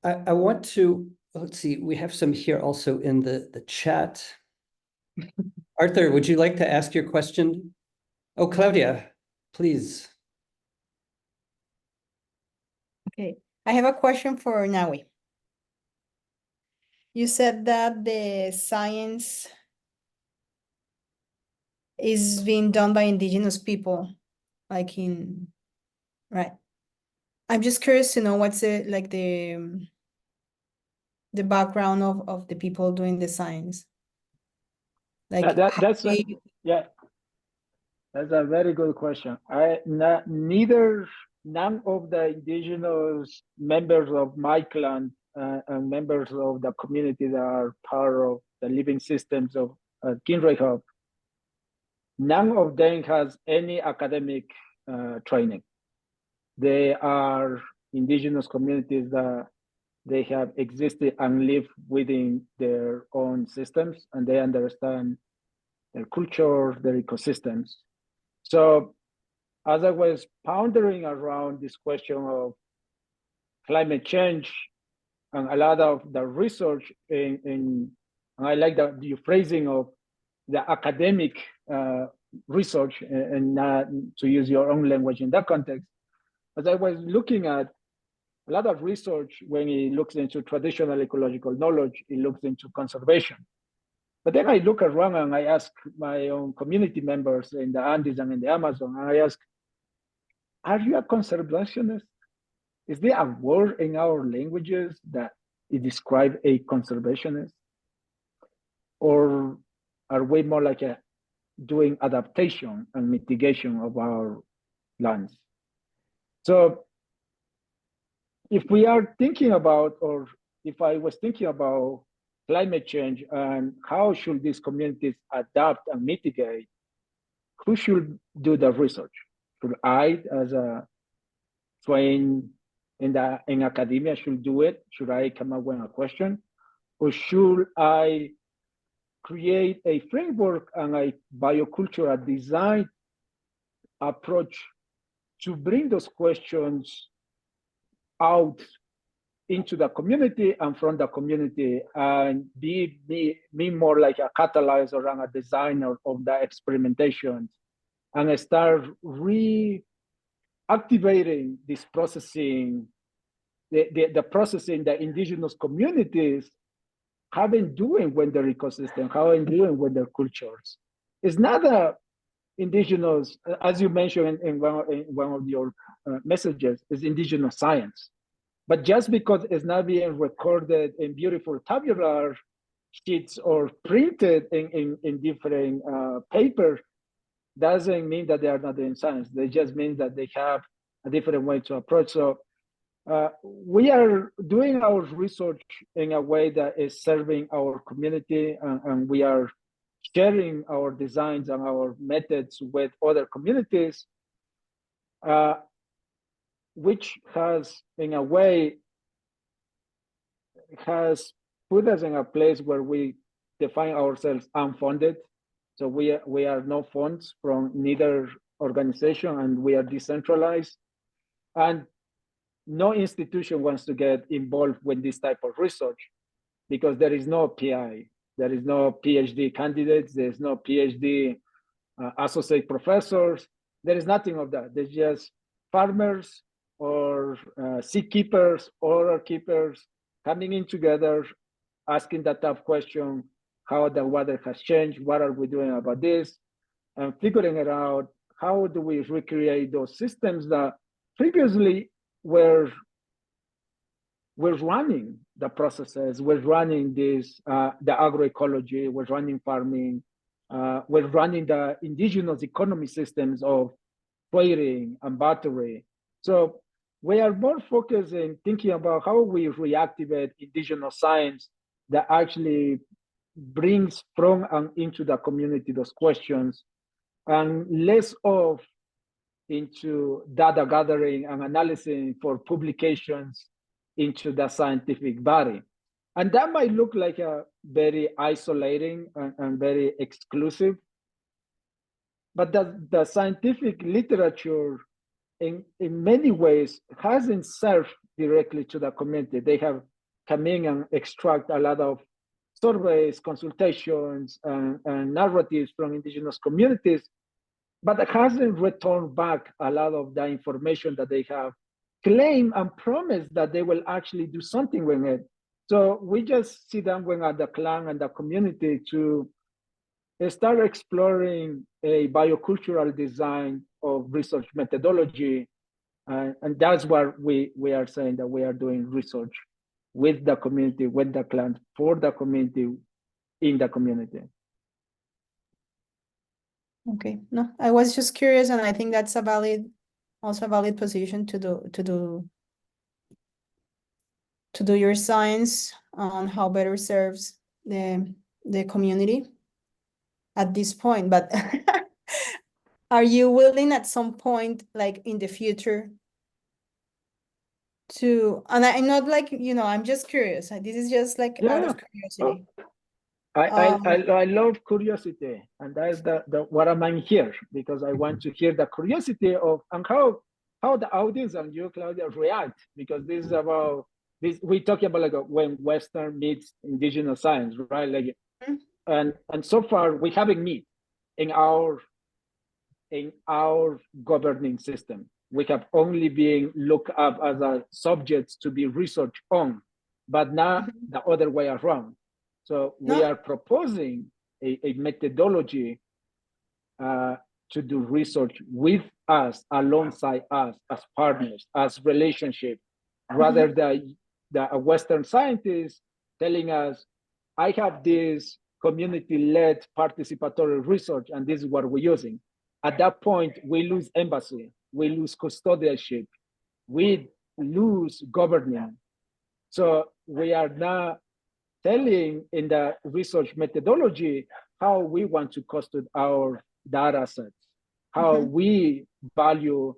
I want to, let's see, we have some here also in the chat. Arthur, would you like to ask your question? Oh, Claudia, please. Okay, I have a question for Naui. You said that the science is being done by Indigenous people, like right? I'm just curious to know what's the background of the people doing the science. Like That's a very good question. None of the indigenous members of my clan and members of the community that are part of the living systems of Kinrehab, none of them has any academic training. They are indigenous communities that they have existed and lived within their own systems, and they understand their culture, their ecosystems. So as I was pondering around this question of climate change and a lot of the research and I like the phrasing of the academic research and not to use your own language in that context. As I was looking at a lot of research, when it looks into traditional ecological knowledge, it looks into conservation. But then I look around and I ask my own community members in the Andes and in the Amazon, and I ask, are you a conservationist? Is there a word in our languages that it describes a conservationist? or are we more like doing adaptation and mitigation of our lands? So if we are thinking about, or if I was thinking about climate change and how should these communities adapt and mitigate, who should do the research? Should I, as a trained in academia, should do it? Should I come up with a question? Or should I create a framework and a biocultural design approach to bring those questions out into the community and from the community, and be more like a catalyzer and a designer of the experimentations, and start reactivating this processing, the processing the indigenous communities have been doing with their ecosystem, have been doing with their cultures. It's not a indigenous, as you mentioned in one of your messages, is indigenous science. But just because it's not being recorded in beautiful tabular sheets or printed in different papers, doesn't mean that they are not doing science. They just mean that they have a different way to approach. So we are doing our research in a way that is serving our community, and we are sharing our designs and our methods with other communities, which has, in a way, has put us in a place where we define ourselves unfunded. So we are no funds from neither organization, and we are decentralized. And no institution wants to get involved with this type of research because there is no PI, there is no PhD candidates, there's no PhD associate professors, there is nothing of that. There's just farmers or sea keepers, oil keepers coming in together, asking that tough question, how the water has changed, what are we doing about this, and figuring it out, how do we recreate those systems that previously were running the processes, we're running this, the agroecology, we're running farming, we're running the indigenous economy systems of trading and battery. So we are more focused in thinking about how we reactivate indigenous science that actually brings from and into the community those questions, and less of into data gathering and analysis for publications into the scientific body. And that might look like a very isolating and very exclusive, but the scientific literature in many ways hasn't served directly to the community. They have come in and extract a lot of surveys, consultations, and narratives from indigenous communities, but it hasn't returned back a lot of the information that they have claimed and promised that they will actually do something with it. So we just sit down with the clan and the community to start exploring a biocultural design of research methodology. And that's what we are saying, that we are doing research with the community, with the clan, for the community, in the community. Okay, no, I was just curious, and I think that's also a valid position to do your science on how better serves the community at this point. But are you willing at some point, like in the future, to, and I'm not like, I'm just curious. This is just like out of curiosity. I love curiosity, and that's the what I'm here, because I want to hear the curiosity of, and how the audience and you, Claudia, react, because this is about this. We talking about like when Western meets indigenous science, right? Like, and so far we haven't met in our governing system. We have only been looked up as a subjects to be researched on, but not the other way around. So we are proposing a methodology to do research with us, alongside us, as partners, as relationship, rather than the Western scientists telling us, I have this community-led participatory research, and this is what we're using. At that point, we lose embassy, we lose custodianship, we lose governing. So we are now telling in the research methodology how we want to custody our data sets, how we value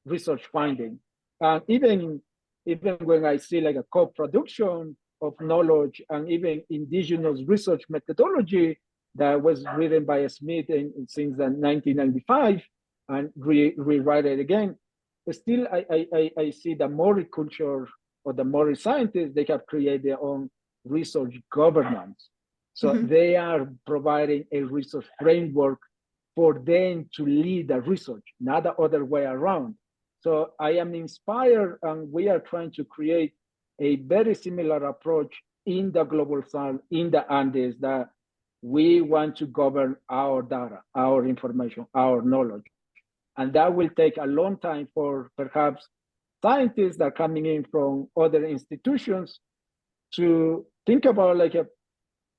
research finding. And even when I see like a co-production of knowledge and even indigenous research methodology that was written by Smith since 1995 and rewrite it again, still I see the Maori culture or the Maori scientists, they have created their own research governance. So they are providing a research framework for them to lead the research, not the other way around. So I am inspired, and we are trying to create a very similar approach in the global south, in the Andes, that we want to govern our data, our information, our knowledge. And that will take a long time for perhaps scientists that are coming in from other institutions to think about like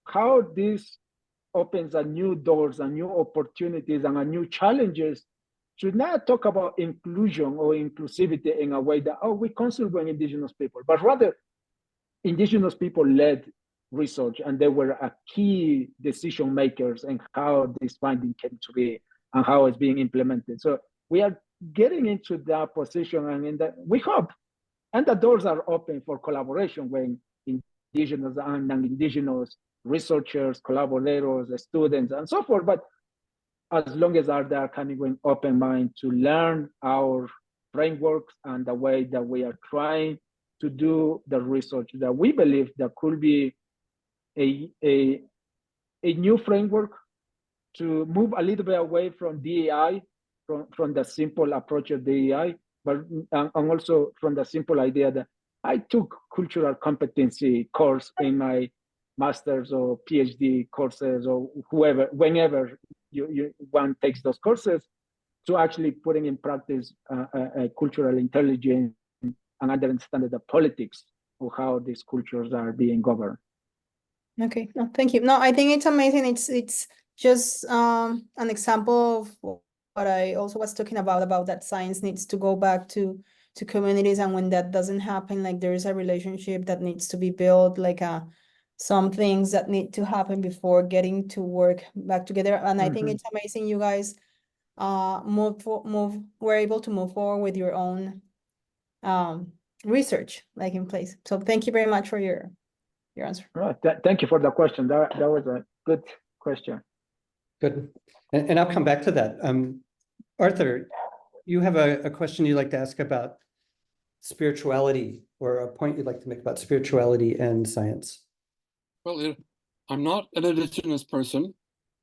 how this opens a new doors and new opportunities and a new challenges to not talk about inclusion or inclusivity in a way that, oh, we consider indigenous people, but rather indigenous people led research, and they were a key decision makers in how this finding came to be and how it's being implemented. So we are getting into that position, and we hope, and the doors are open for collaboration when indigenous and non-indigenous researchers, collaborators, students, and so forth. But as long as they are coming with open mind to learn our frameworks and the way that we are trying to do the research, that we believe there could be a new framework to move a little bit away from DEI, from the simple approach of DEI, but and also from the simple idea that I took cultural competency course in my master's or PhD courses or whenever one takes those courses, to actually putting in practice cultural intelligence and understanding the politics of how these cultures are being governed. Okay, no, thank you. No, I think it's amazing. It's just an example of what I also was talking about that science needs to go back to communities, and when that doesn't happen, like there is a relationship that needs to be built, like some things that need to happen before getting to work back together. And I think it's amazing you guys were able to move forward with your own research like in place. So thank you very much for your answer. Right. Thank you for the question. That was a good question. Good. And I'll come back to that. Arthur, you have a question you'd like to ask about spirituality, or a point you'd like to make about spirituality and science. Well, I'm not an indigenous person,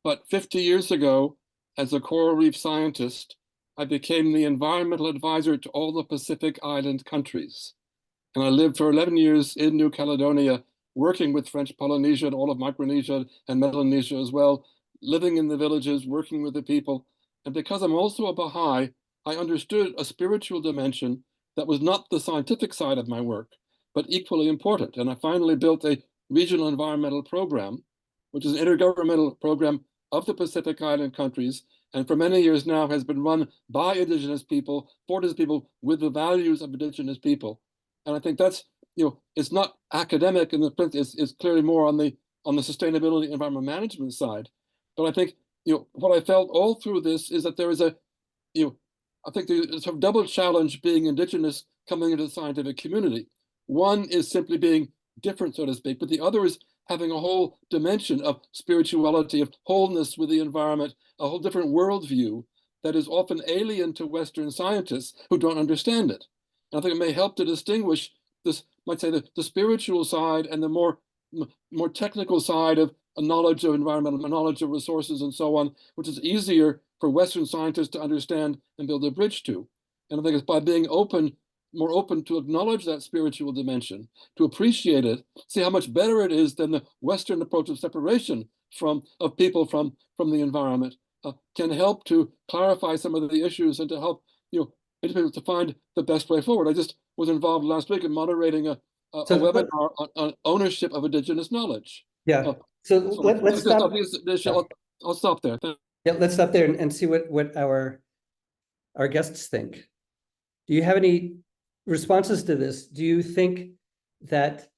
but 50 years ago, as a coral reef scientist, I became the environmental advisor to all the Pacific Island countries. And I lived for 11 years in New Caledonia, working with French Polynesia and all of Micronesia and Melanesia as well, living in the villages, working with the people. And because I'm also a Baha'i, I understood a spiritual dimension that was not the scientific side of my work, but equally important. And I finally built a regional environmental program, which is an intergovernmental program of the Pacific Island countries, and for many years now has been run by indigenous people, for indigenous people, with the values of indigenous people. And I think that's, it's not academic in the sense, it's clearly more on the sustainability environmental management side. But I think, what I felt all through this is that there is a, I think there's a sort of double challenge being indigenous coming into the scientific community. One is simply being different, so to speak, but the other is having a whole dimension of spirituality, of wholeness with the environment, a whole different worldview that is often alien to Western scientists who don't understand it. And I think it may help to distinguish this, might say, the spiritual side and the more technical side of a knowledge of environmental, knowledge of resources and so on, which is easier for Western scientists to understand and build a bridge to. And I think it's by being more open to acknowledge that spiritual dimension, to appreciate it, see how much better it is than the Western approach of separation of people from the environment, can help to clarify some of the issues and to help individuals to find the best way forward. I just was involved last week in moderating a webinar on ownership of indigenous knowledge. Yeah. So So let's stop. I'll stop there. Yeah, let's stop there and see what our guests think. Do you have any responses to this? Do you think that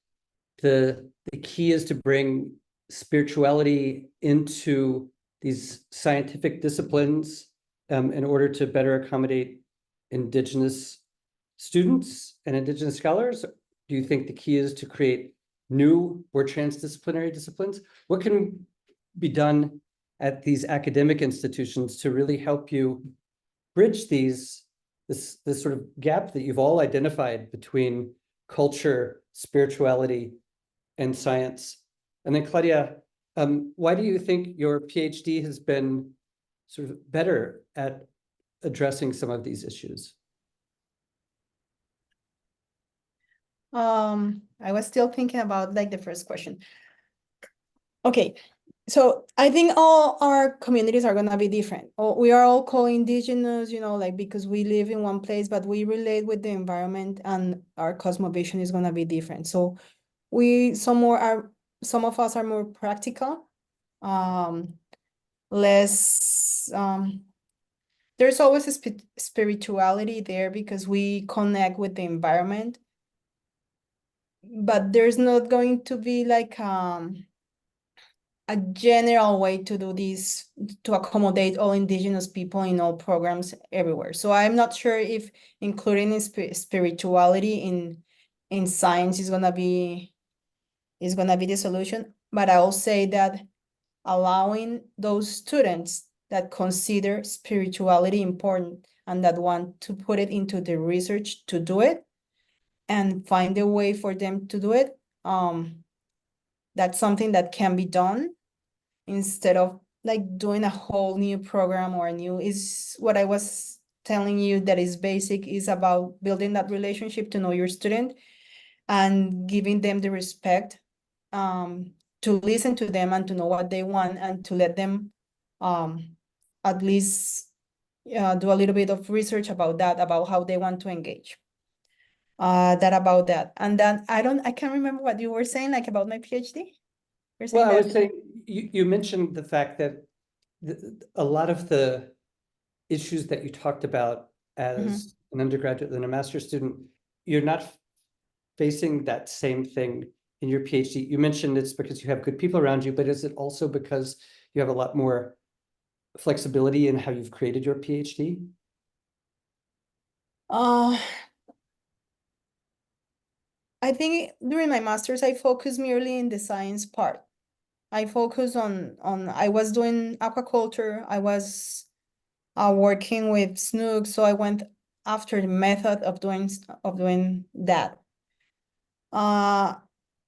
the key is to bring spirituality into these scientific disciplines in order to better accommodate Indigenous students and Indigenous scholars? Do you think the key is to create new or transdisciplinary disciplines? What can be done at these academic institutions to really help you bridge this sort of gap that you've all identified between culture, spirituality, and science? And then Claudia, why do you think your PhD has been sort of better at addressing some of these issues? I was still thinking about like the first question. Okay, so I think all our communities are gonna be different. We are all co-indigenous, you know, like because we live in one place, but we relate with the environment and our cosmovision is gonna be different. So some of us are more practical, less there's always a spirituality there because we connect with the environment, but there's not going to be like a general way to do this to accommodate all Indigenous people in all programs everywhere. So I'm not sure if including spirituality in science is gonna be the solution. But I'll say that allowing those students that consider spirituality important and that want to put it into the research to do it and find a way for them to do it, that's something that can be done instead of like doing a whole new program or is what I was telling you that is basic, is about building that relationship to know your student and giving them the respect to listen to them and to know what they want and to let them at least do a little bit of research about that, about how they want to engage. About that. And then I can't remember what you were saying, like about my PhD. Well, I was saying, you mentioned the fact that a lot of the issues that you talked about as an undergraduate and a master's student, you're not facing that same thing in your PhD. You mentioned it's because you have good people around you, but is it also because you have a lot more flexibility in how you've created your PhD? I think during my master's, I focused merely in the science part. I focused on I was doing aquaculture. I was working with snook, so I went after the method of doing that.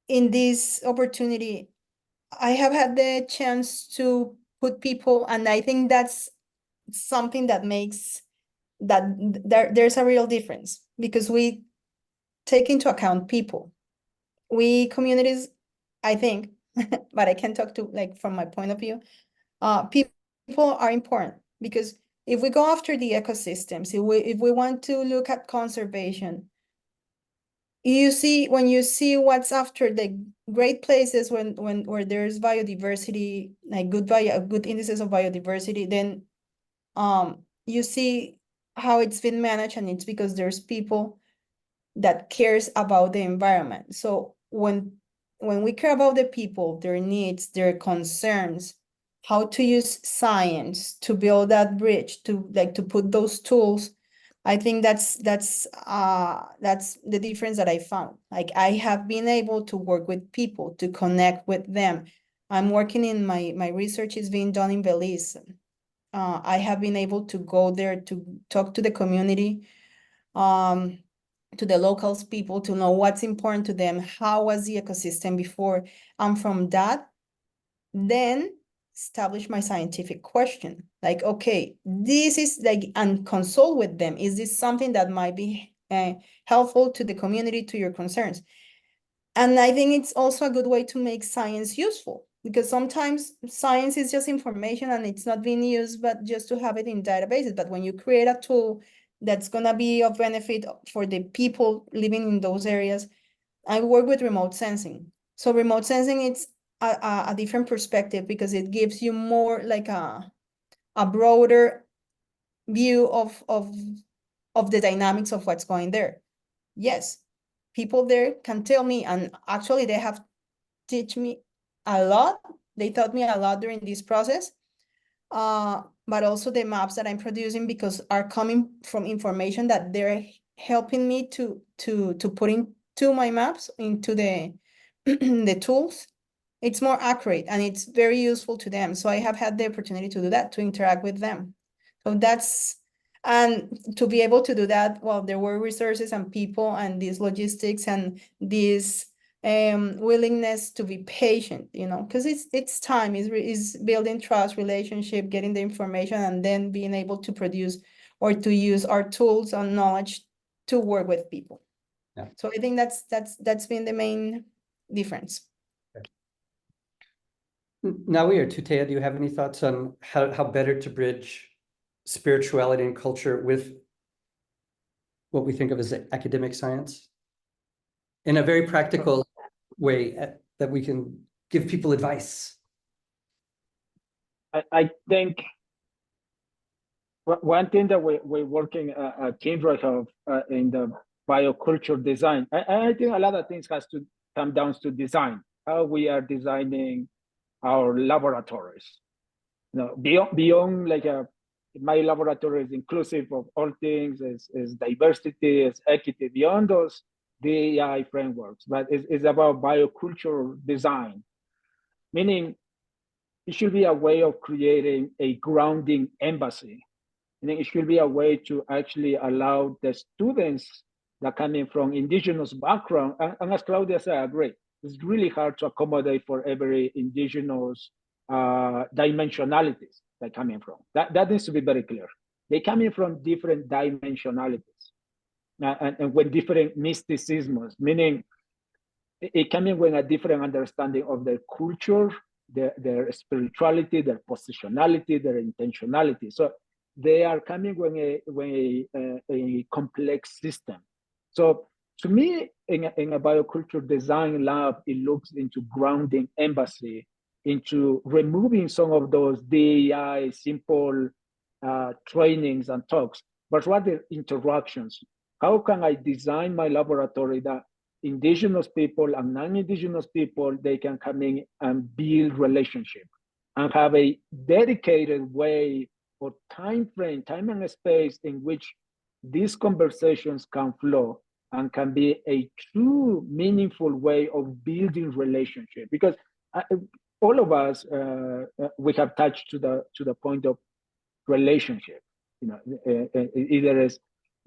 In this opportunity, I have had the chance to put people, and I think that's something that makes that there's a real difference because we take into account people. We communities, I think, but I can talk to like from my point of view, people are important because if we go after the ecosystems, if we want to look at conservation, when you see what's after the great places where there's biodiversity, like good indices of biodiversity, then you see how it's been managed, and it's because there's people that cares about the environment. So when we care about the people, their needs, their concerns, how to use science to build that bridge, to put those tools, I think that's the difference that I found. Like I have been able to work with people, to connect with them. I'm working in my research is being done in Belize. I have been able to go there to talk to the community, to the locals people, to know what's important to them, how was the ecosystem before, and from that, then establish my scientific question. Like, okay, this is like, and consult with them. Is this something that might be helpful to the community, to your concerns? And I think it's also a good way to make science useful, because sometimes science is just information and it's not being used, but just to have it in databases. But when you create a tool that's gonna be of benefit for the people living in those areas, I work with remote sensing. So remote sensing, a different perspective, because it gives you more like a broader view of the dynamics of what's going there. Yes, people there can tell me, and actually they have teach me a lot. They taught me a lot during this process. But also the maps that I'm producing, because are coming from information that they're helping me to put into my maps, into the the tools. It's more accurate and it's very useful to them. So I have had the opportunity to do that, to interact with them. So that's, and to be able to do that, well, there were resources and people and these logistics and this willingness to be patient, you know, because it's time, is building trust, relationship, getting the information, and then being able to produce or to use our tools and knowledge to work with people. Yeah. So I think that's been the main difference. Nawi or Tutea, do you have any thoughts on how better to bridge spirituality and culture with what we think of as academic science in a very practical way that we can give people advice? I think one thing that we're working at Kindred of in the bioculture design, I think a lot of things has to come down to design, how we are designing our laboratories. You know, beyond like my laboratory is inclusive of all things, is diversity, is equity, beyond those DEI frameworks, but it's about biocultural design, meaning it should be a way of creating a grounding embassy. And it should be a way to actually allow the students that coming from indigenous background, and as Claudia said, I agree, it's really hard to accommodate for every indigenous dimensionalities they're coming from. That needs to be very clear. They coming from different dimensionalities and with different mysticisms, meaning it coming with a different understanding of their culture, their spirituality, their positionality, their intentionality. So they are coming with a complex system. So to me, in a bioculture design lab, it looks into grounding embassy, into removing some of those DEI simple trainings and talks, but rather interactions. How can I design my laboratory that indigenous people and non-indigenous people, they can come in and build relationship and have a dedicated way or time frame, time and space in which these conversations can flow and can be a true meaningful way of building relationship. Because all of us, we have touched to the point of relationship. You know, either it's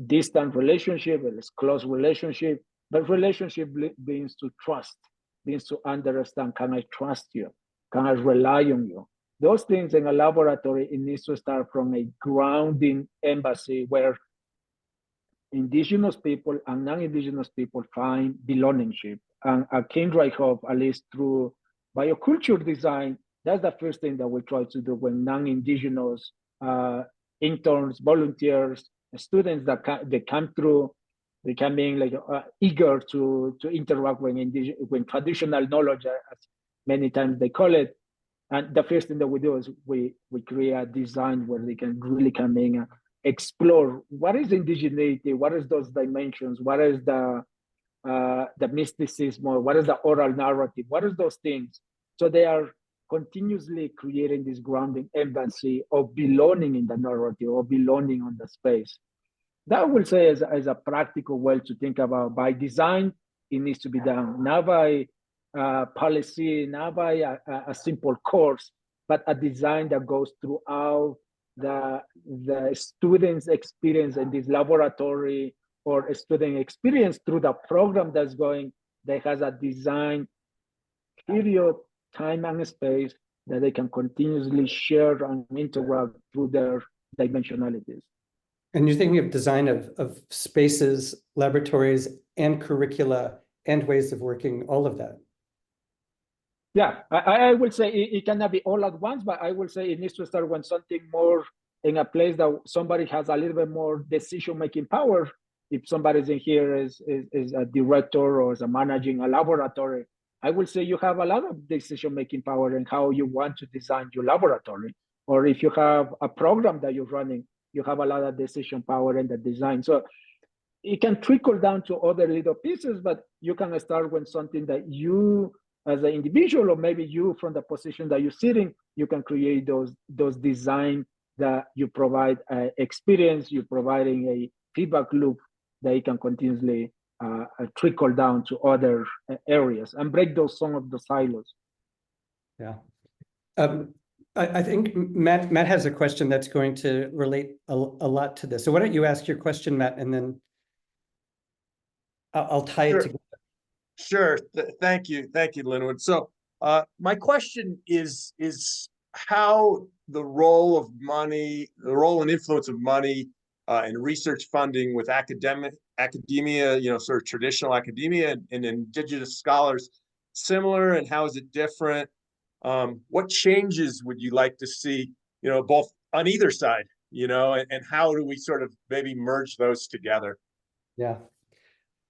distant relationship, or it's close relationship, but relationship means to trust, means to understand. Can I trust you? Can I rely on you? Those things in a laboratory, it needs to start from a grounding embassy where indigenous people and non-indigenous people find belongingship. And at Kindred Hub, at least through bioculture design, that's the first thing that we try to do when non-indigenous interns, volunteers, students that they come through, they come in like eager to interact with traditional knowledge, as many times they call it. And the first thing that we do is we create a design where they can really come in and explore what is indigeneity, what is those dimensions, what is the mysticism, or what is the oral narrative, what is those things. So they are continuously creating this grounding embassy of belonging in the narrative, or belonging on the space. That I will say is a practical way to think about. By design, it needs to be done, not by policy, not by a simple course, but a design that goes throughout the student's experience in this laboratory, or a student experience through the program that's going, that has a design period, time and space that they can continuously share and interact through their dimensionalities. And you're thinking of design of spaces, laboratories, and curricula, and ways of working, all of that. Yeah, I will say it cannot be all at once, but I will say it needs to start when something more in a place that somebody has a little bit more decision-making power. If somebody's in here is a director or is a managing a laboratory, I will say you have a lot of decision-making power in how you want to design your laboratory. Or if you have a program that you're running, you have a lot of decision power in the design. So it can trickle down to other little pieces, but you can start with something that you, as an individual, or maybe you from the position that you're sitting, you can create those design that you provide experience, you're providing a feedback loop that you can continuously trickle down to other areas and break some of the silos. Yeah. I think Matt has a question that's going to relate a lot to this. So why don't you ask your question, Matt, and then I'll tie it together. Sure. Thank you, Linwood. So my question is how the role of money, the role and influence of money and research funding with academia, sort of traditional academia and indigenous scholars similar, and how is it different? What changes would you like to see, both on either side, and how do we sort of maybe merge those together? Yeah,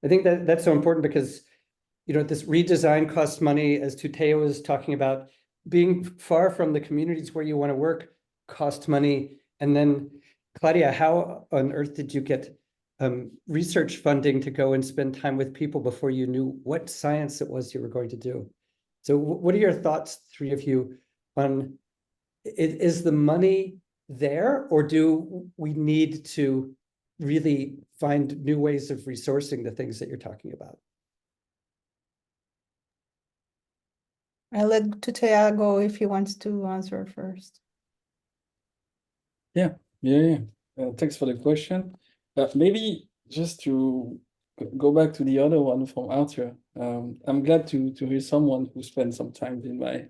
I think that's so important because, this redesign costs money, as Tuteo was talking about. Being far from the communities where you want to work costs money. And then, Claudia, how on earth did you get research funding to go and spend time with people before you knew what science it was you were going to do? So what are your thoughts, three of you, on is the money there, or do we need to really find new ways of resourcing the things that you're talking about? I'll let Tutea go if he wants to answer first. Yeah. Thanks for the question. Maybe just to go back to the other one from Arthur. I'm glad to hear someone who spent some time in my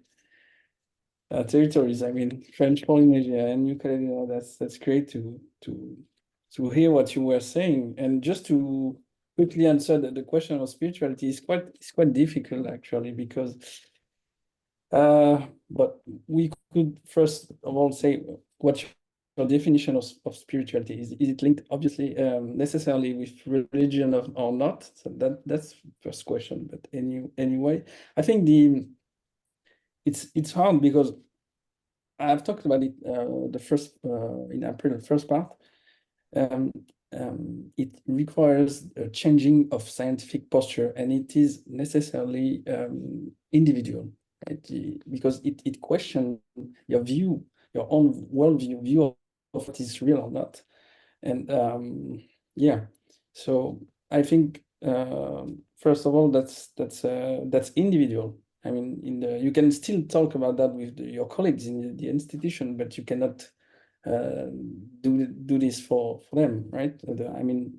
territories. I mean, French Polynesia and New Caledonia. That's great to hear what you were saying. And just to quickly answer the question of spirituality is quite difficult actually, because but we could first of all say what's your definition of spirituality? Is it linked obviously necessarily with religion or not? So that's the first question. But anyway, I think it's hard because I've talked about it the first in April, the first part. It requires a changing of scientific posture, and it is necessarily individual, right? Because it questions your view, your own worldview, view of what is real or not. And yeah, so I think first of all that's individual. I mean, you can still talk about that with your colleagues in the institution, but you cannot do this for them, right? I mean,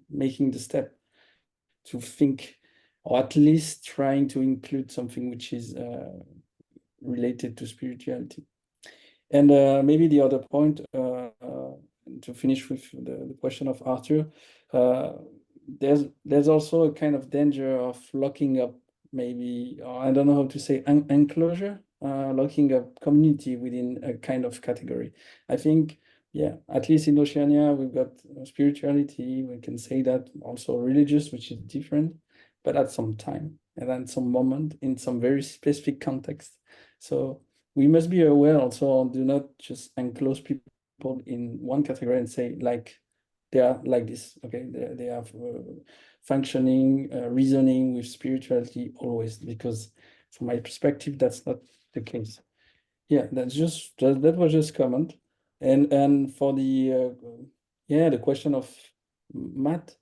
making the step to think, or at least trying to include something which is related to spirituality. And maybe the other point, to finish with the question of Arthur, there's also a kind of danger of locking up, maybe, or I don't know how to say, enclosure, locking up community within a kind of category. I think, yeah, at least in Oceania, we've got spirituality, we can say that, also religious, which is different, but at some time and at some moment in some very specific context. So we must be aware also, do not just enclose people in one category and say, like, they are like this, okay? They have functioning, reasoning with spirituality always, because from my perspective, that's not the case. Yeah, that was just comment. And for the question of Matt,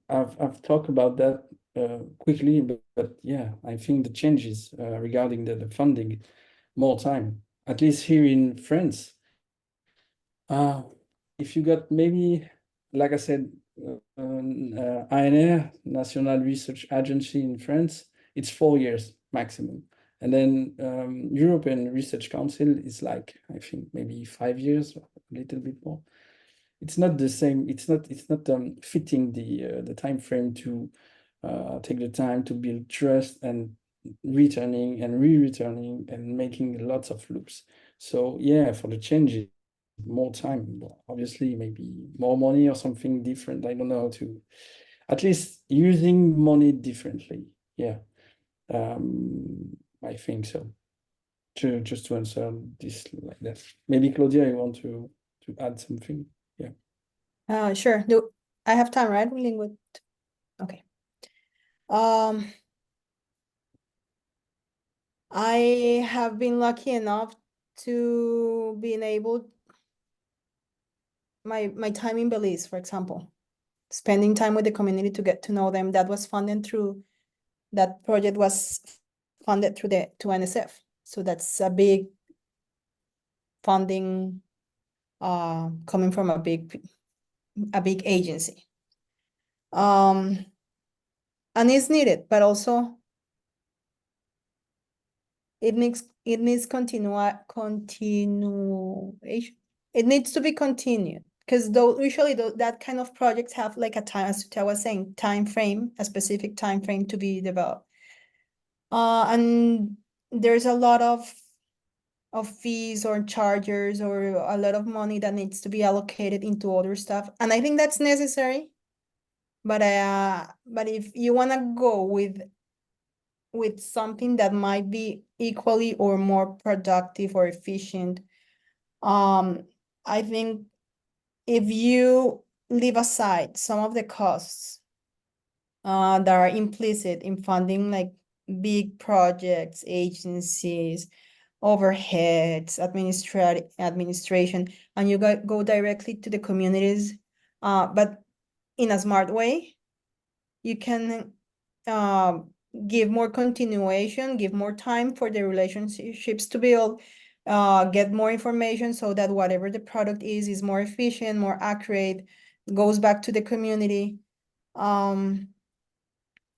I've talked about that quickly, but yeah, I think the changes regarding the funding, more time, at least here in France. If you got maybe, like I said, ANR, National Research Agency in France, it's 4 years maximum. And then European Research Council is like, I think maybe 5 years, a little bit more. It's not the same. It's not fitting the time frame to take the time to build trust and returning and re-returning and making lots of loops. So yeah, for the changes, more time, obviously, maybe more money or something different. I don't know how to, at least using money differently. Yeah. I think so. Just to answer this like that. Maybe Claudia, you want to add something? Yeah. Sure. Do I have time, right? Lingwood. Okay. I have been lucky enough to being able my time in Belize, for example, spending time with the community to get to know them. That project was funded through to NSF. So that's a big funding coming from a big agency. And it's needed, but also it needs continuation. It needs to be continued, because usually that kind of projects have like a time, as I was saying, a specific time frame to be developed. And there's a lot of fees or charges or a lot of money that needs to be allocated into other stuff, and I think that's necessary. But if you want to go with something that might be equally or more productive or efficient, I think if you leave aside some of the costs that are implicit in funding like big projects, agencies, overheads, administration, and you go directly to the communities, but in a smart way, you can give more continuation, give more time for the relationships to build, get more information so that whatever the product is more efficient, more accurate, goes back to the community.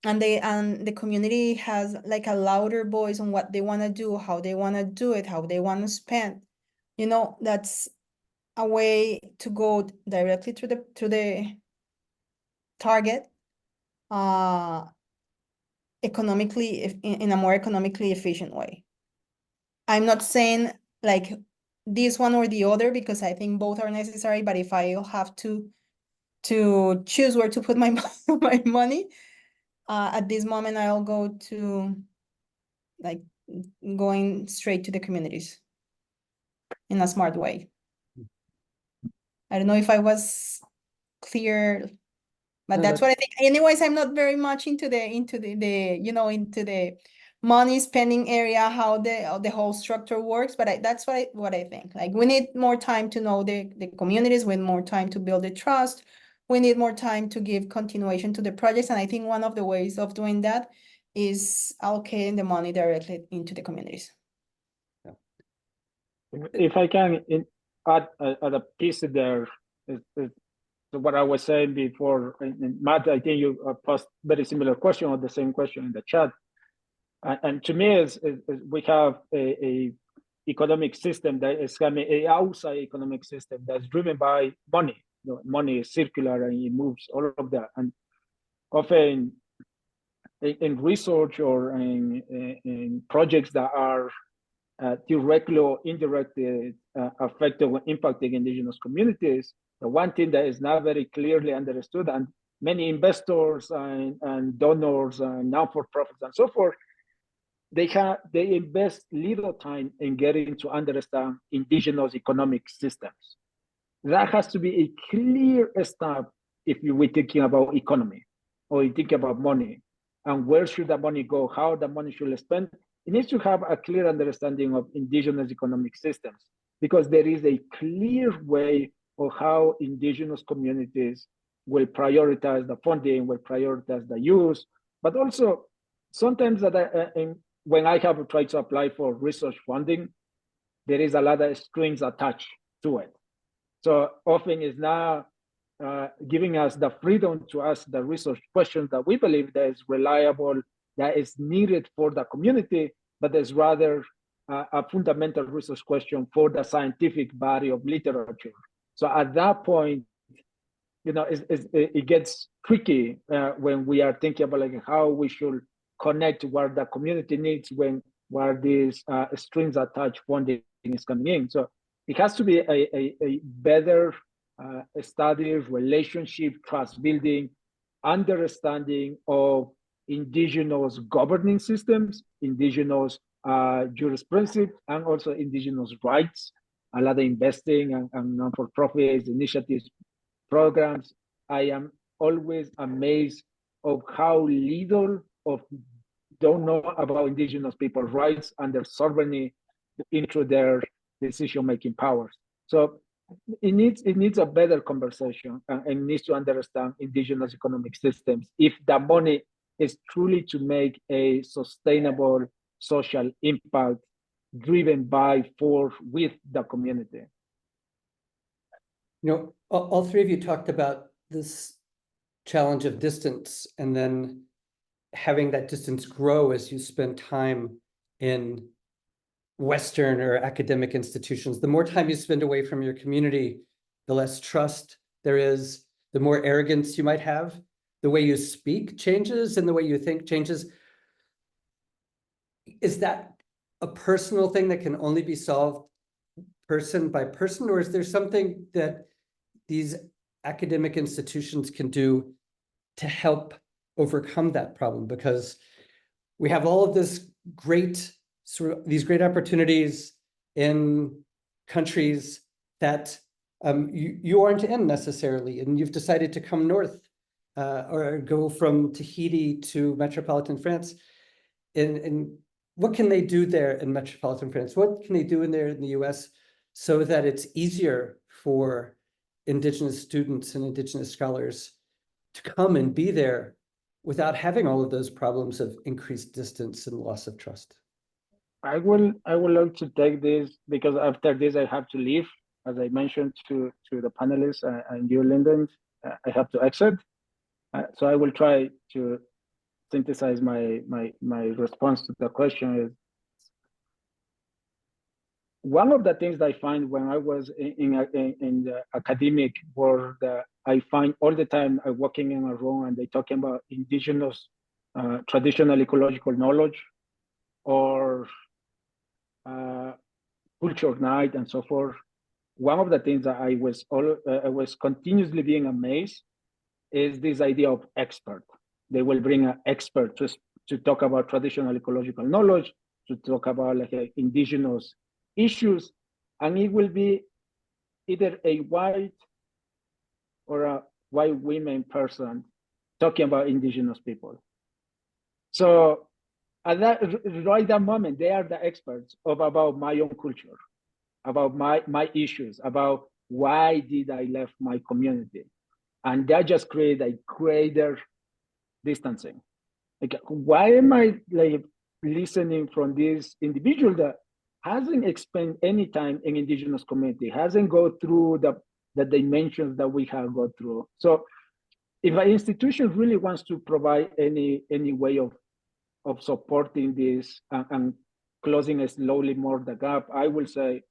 And the community has like a louder voice on what they want to do, how they want to do it, how they want to spend. That's a way to go directly to the target, economically, in a more economically efficient way. I'm not saying like this one or the other, because I think both are necessary, but if I have to choose where to put my my money, at this moment I'll go to like going straight to the communities in a smart way. I don't know if I was clear, but No, that's what I think. Anyways, I'm not very much into the into the money spending area, how the whole structure works, but that's what I think. Like, we need more time to know the communities, we need more time to build the trust, we need more time to give continuation to the projects, and I think one of the ways of doing that is allocating the money directly into the communities. If I can add a piece there, is what I was saying before, and Matt, I think you posed very similar question or the same question in the chat. And to me, is we have a economic system that is coming, a outside economic system that's driven by money. Money is circular and it moves, all of that. And often in research or in projects that are directly or indirectly affecting or impacting indigenous communities, the one thing that is not very clearly understood, and many investors and donors and non-for-profits and so forth, they invest little time in getting to understand indigenous economic systems. That has to be a clear step if we're thinking about economy or you think about money and where should the money go, how the money should be spent. It needs to have a clear understanding of indigenous economic systems, because there is a clear way of how indigenous communities will prioritize the funding, will prioritize the use, but also sometimes when I have tried to apply for research funding, there is a lot of strings attached to it. So often it's not giving us the freedom to ask the research questions that we believe that is reliable, that is needed for the community, but is rather a fundamental research question for the scientific body of literature. So at that point, it gets tricky when we are thinking about like how we should connect what the community needs where these strings attached funding is coming in. So it has to be a better study, relationship, trust building, understanding of indigenous governing systems, indigenous jurisprudence, and also indigenous rights, a lot of investing and non-for-profit initiatives, programs. I am always amazed of how little of don't know about indigenous people's rights and their sovereignty into their decision-making powers. So it needs a better conversation and needs to understand indigenous economic systems if the money is truly to make a sustainable social impact driven by with the community. You know, all three of you talked about this challenge of distance and then having that distance grow as you spend time in Western or academic institutions. The more time you spend away from your community, the less trust there is, the more arrogance you might have. The way you speak changes and the way you think changes. Is that a personal thing that can only be solved person by person, or is there something that these academic institutions can do to help overcome that problem? Because we have all of this great these great opportunities in countries that you aren't in necessarily, and you've decided to come north or go from Tahiti to metropolitan France. And what can they do there in metropolitan France? What can they do in there in the US so that it's easier for Indigenous students and Indigenous scholars to come and be there without having all of those problems of increased distance and loss of trust? I would like to take this because after this I have to leave, as I mentioned to the panelists and you, Lyndon. I have to exit, so I will try to synthesize my response to the question. Is one of the things that I find when I was in the academic world, I find all the time I walking in a room and they talking about indigenous traditional ecological knowledge or culture night and so forth. One of the things that I was continuously being amazed is this idea of expert. They will bring an expert to talk about traditional ecological knowledge, to talk about indigenous issues, and it will be either a white or a white women person talking about indigenous people. So at that moment, they are the experts about my own culture, about my issues, about why did I left my community, and that just create a greater distancing. Like, why am I listening from this individual that hasn't spent any time in indigenous community, hasn't go through the dimensions that we have gone through? So if an institution really wants to provide any way of supporting this and closing slowly more the gap, I will say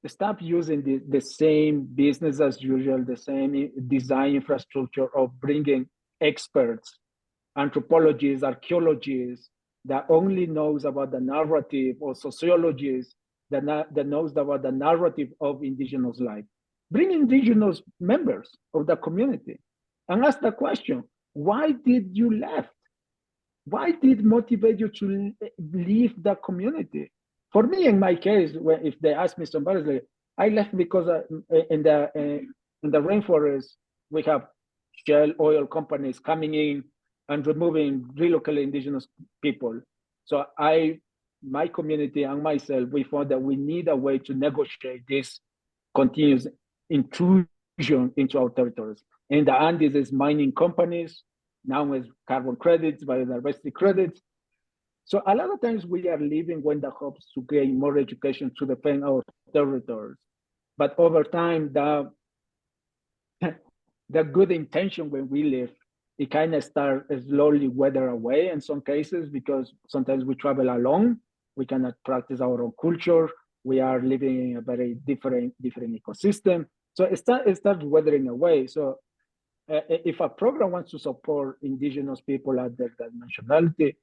stop using the same business as usual, the same design infrastructure of bringing experts, anthropologists, archaeologists that only knows about the narrative, or sociologists that knows about the narrative of indigenous life. Bring indigenous members of the community and ask the question, why did you left? Why did motivate you to leave the community? For me, in my case, if they ask me somebody, I left because in the rainforest, we have shell oil companies coming in and removing relocally indigenous people. So my community and myself, we found that we need a way to negotiate this continuous intrusion into our territories. In the Andes, is mining companies, now with carbon credits, biodiversity credits. So a lot of times we are living with the hopes to gain more education to defend our territories. But over time, the good intention when we live, it kind of starts slowly wither away in some cases, because sometimes we travel alone, we cannot practice our own culture, we are living in a very different ecosystem. So it starts weathering away. So if a program wants to support indigenous people at their dimensionality,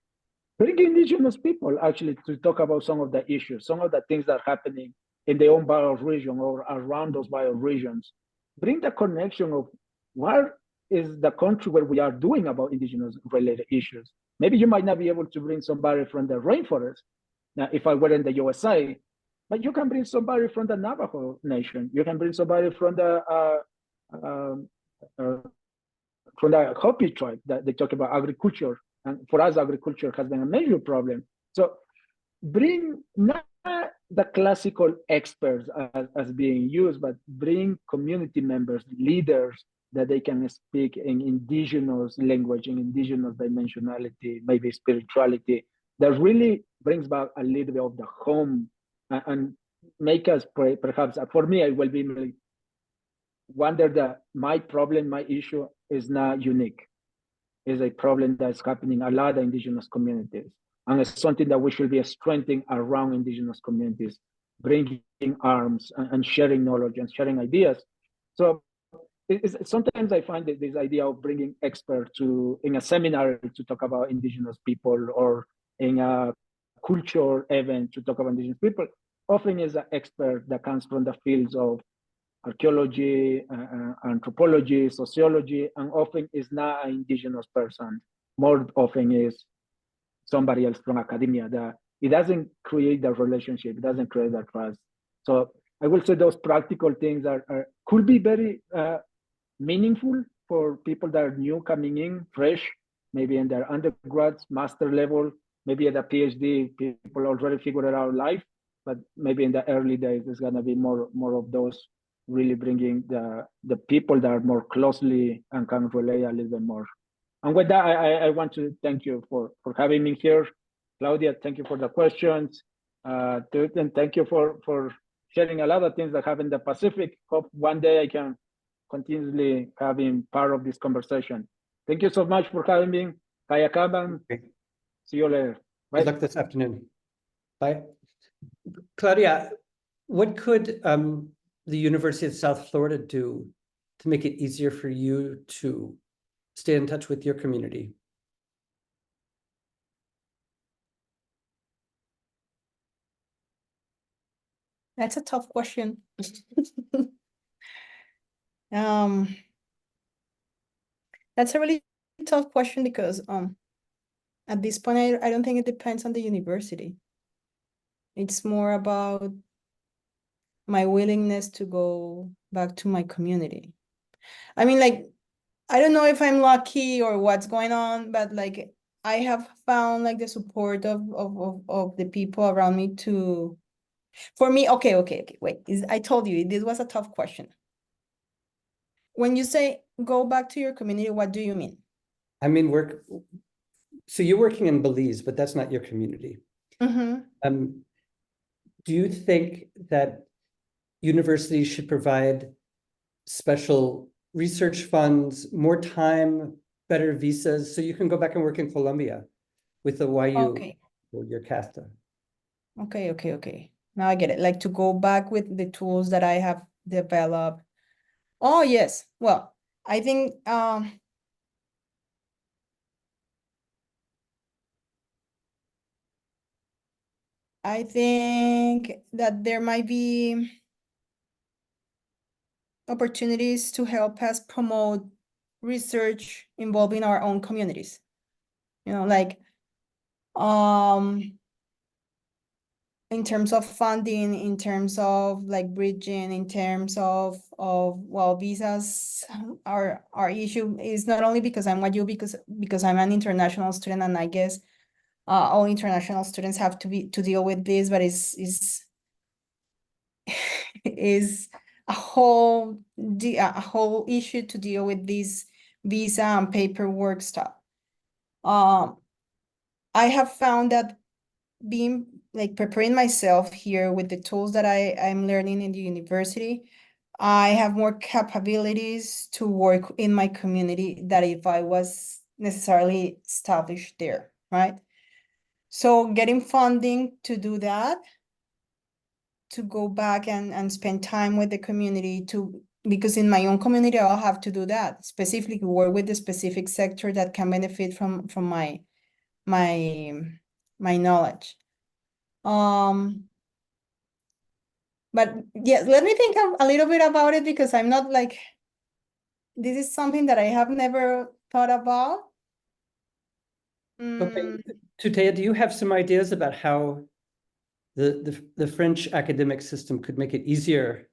bring indigenous people actually to talk about some of the issues, some of the things that are happening in their own bioregion or around those bioregions. Bring the connection of is the country where we are doing about indigenous related issues. Maybe you might not be able to bring somebody from the rainforest. Now, if I were in the USA, but you can bring somebody from the Navajo Nation. You can bring somebody from the Hopi tribe that they talk about agriculture. And for us, agriculture has been a major problem. So bring not the classical experts as being used, but bring community members, leaders that they can speak in indigenous language, in indigenous dimensionality, maybe spirituality, that really brings back a little bit of the home and make us pray. Perhaps for me, I will be really wonder that my problem, my issue is not unique. It's a problem that's happening a lot of indigenous communities. And it's something that we should be strengthening around indigenous communities, bringing arms and sharing knowledge and sharing ideas. So sometimes I find that this idea of bringing experts in a seminar to talk about indigenous people or in a culture event to talk about indigenous people often is an expert that comes from the fields of archaeology, anthropology, sociology, and often is not an indigenous person. More often is somebody else from academia. That it doesn't create the relationship, it doesn't create that trust. So I will say those practical things could be very meaningful for people that are new coming in, fresh, maybe in their undergrads, master level, maybe at a PhD, people already figured out life, but maybe in the early days, there's gonna be more of those really bringing the people that are more closely and can relate a little bit more. And with that, I want to thank you for having me here. Claudia, thank you for the questions. And thank you for sharing a lot of things that happen in the Pacific. Hope one day I can continuously having part of this conversation. Thank you so much for having me. Kaya kaban. See you later. Bye. Good luck this afternoon. Bye. Claudia, what could the University of South Florida do to make it easier for you to stay in touch with your community? That's a tough question. That's a really tough question because at this point, I don't think it depends on the university. It's more about my willingness to go back to my community. I mean, like, I don't know if I'm lucky or what's going on, but like I have found like the support of the people around me to, for me, okay, wait, I told you, this was a tough question. When you say go back to your community, what do you mean? I mean, so you're working in Belize, but that's not your community. Mm-hmm. Do you think that universities should provide special research funds, more time, better visas, so you can go back and work in Colombia with the YU Okay. or your CASTA? Okay. Now I get it. Like to go back with the tools that I have developed. Oh, yes. Well, I think that there might be opportunities to help us promote research involving our own communities. You know, like in terms of funding, in terms of like bridging, in terms of well, visas our issue is not only because I'm YU, because I'm an international student, and I guess all international students have to deal with this, but is a whole issue to deal with this visa and paperwork stuff. I have found that being like preparing myself here with the tools that I'm learning in the university, I have more capabilities to work in my community than if I was necessarily established there, right? So getting funding to do that, to go back and spend time with the community, because in my own community, I'll have to do that, specifically work with the specific sector that can benefit from my knowledge. But yes, let me think a little bit about it, because I'm not like this is something that I have never thought about. Okay, Mm, Tutea, do you have some ideas about how the French academic system could make it easier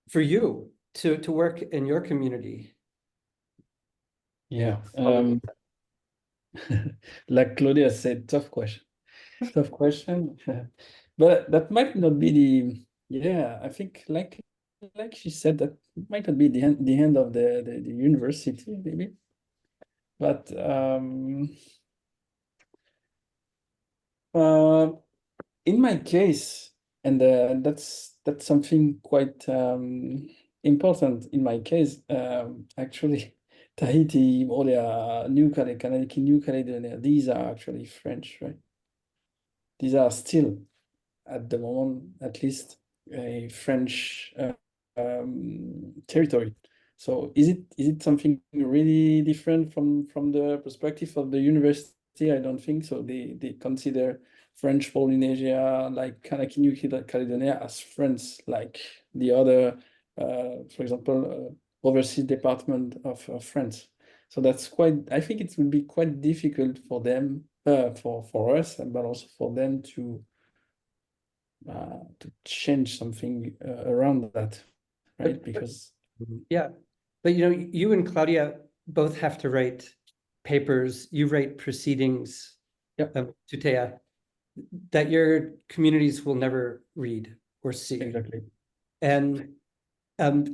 for you to work in your community? Yeah. Like Claudia said, tough question. Tough question. But that might not be the, yeah, I think like she said, that might not be the end of the university, maybe. But in my case, and that's something quite important in my case, actually, Tahiti, Moria, New Caledonia, these are actually French, right? These are still, at the moment, at least, a French territory. So is it something really different from the perspective of the university? I don't think so. They consider French Polynesia, like Kanaki New Caledonia, as France, like the other, for example, overseas department of France. So that's quite, I think it will be quite difficult for them, for us, but also for them to change something around that, right? Because Yeah, but you and Claudia both have to write papers. You write proceedings, Tutea, that your communities will never read or see. exactly. And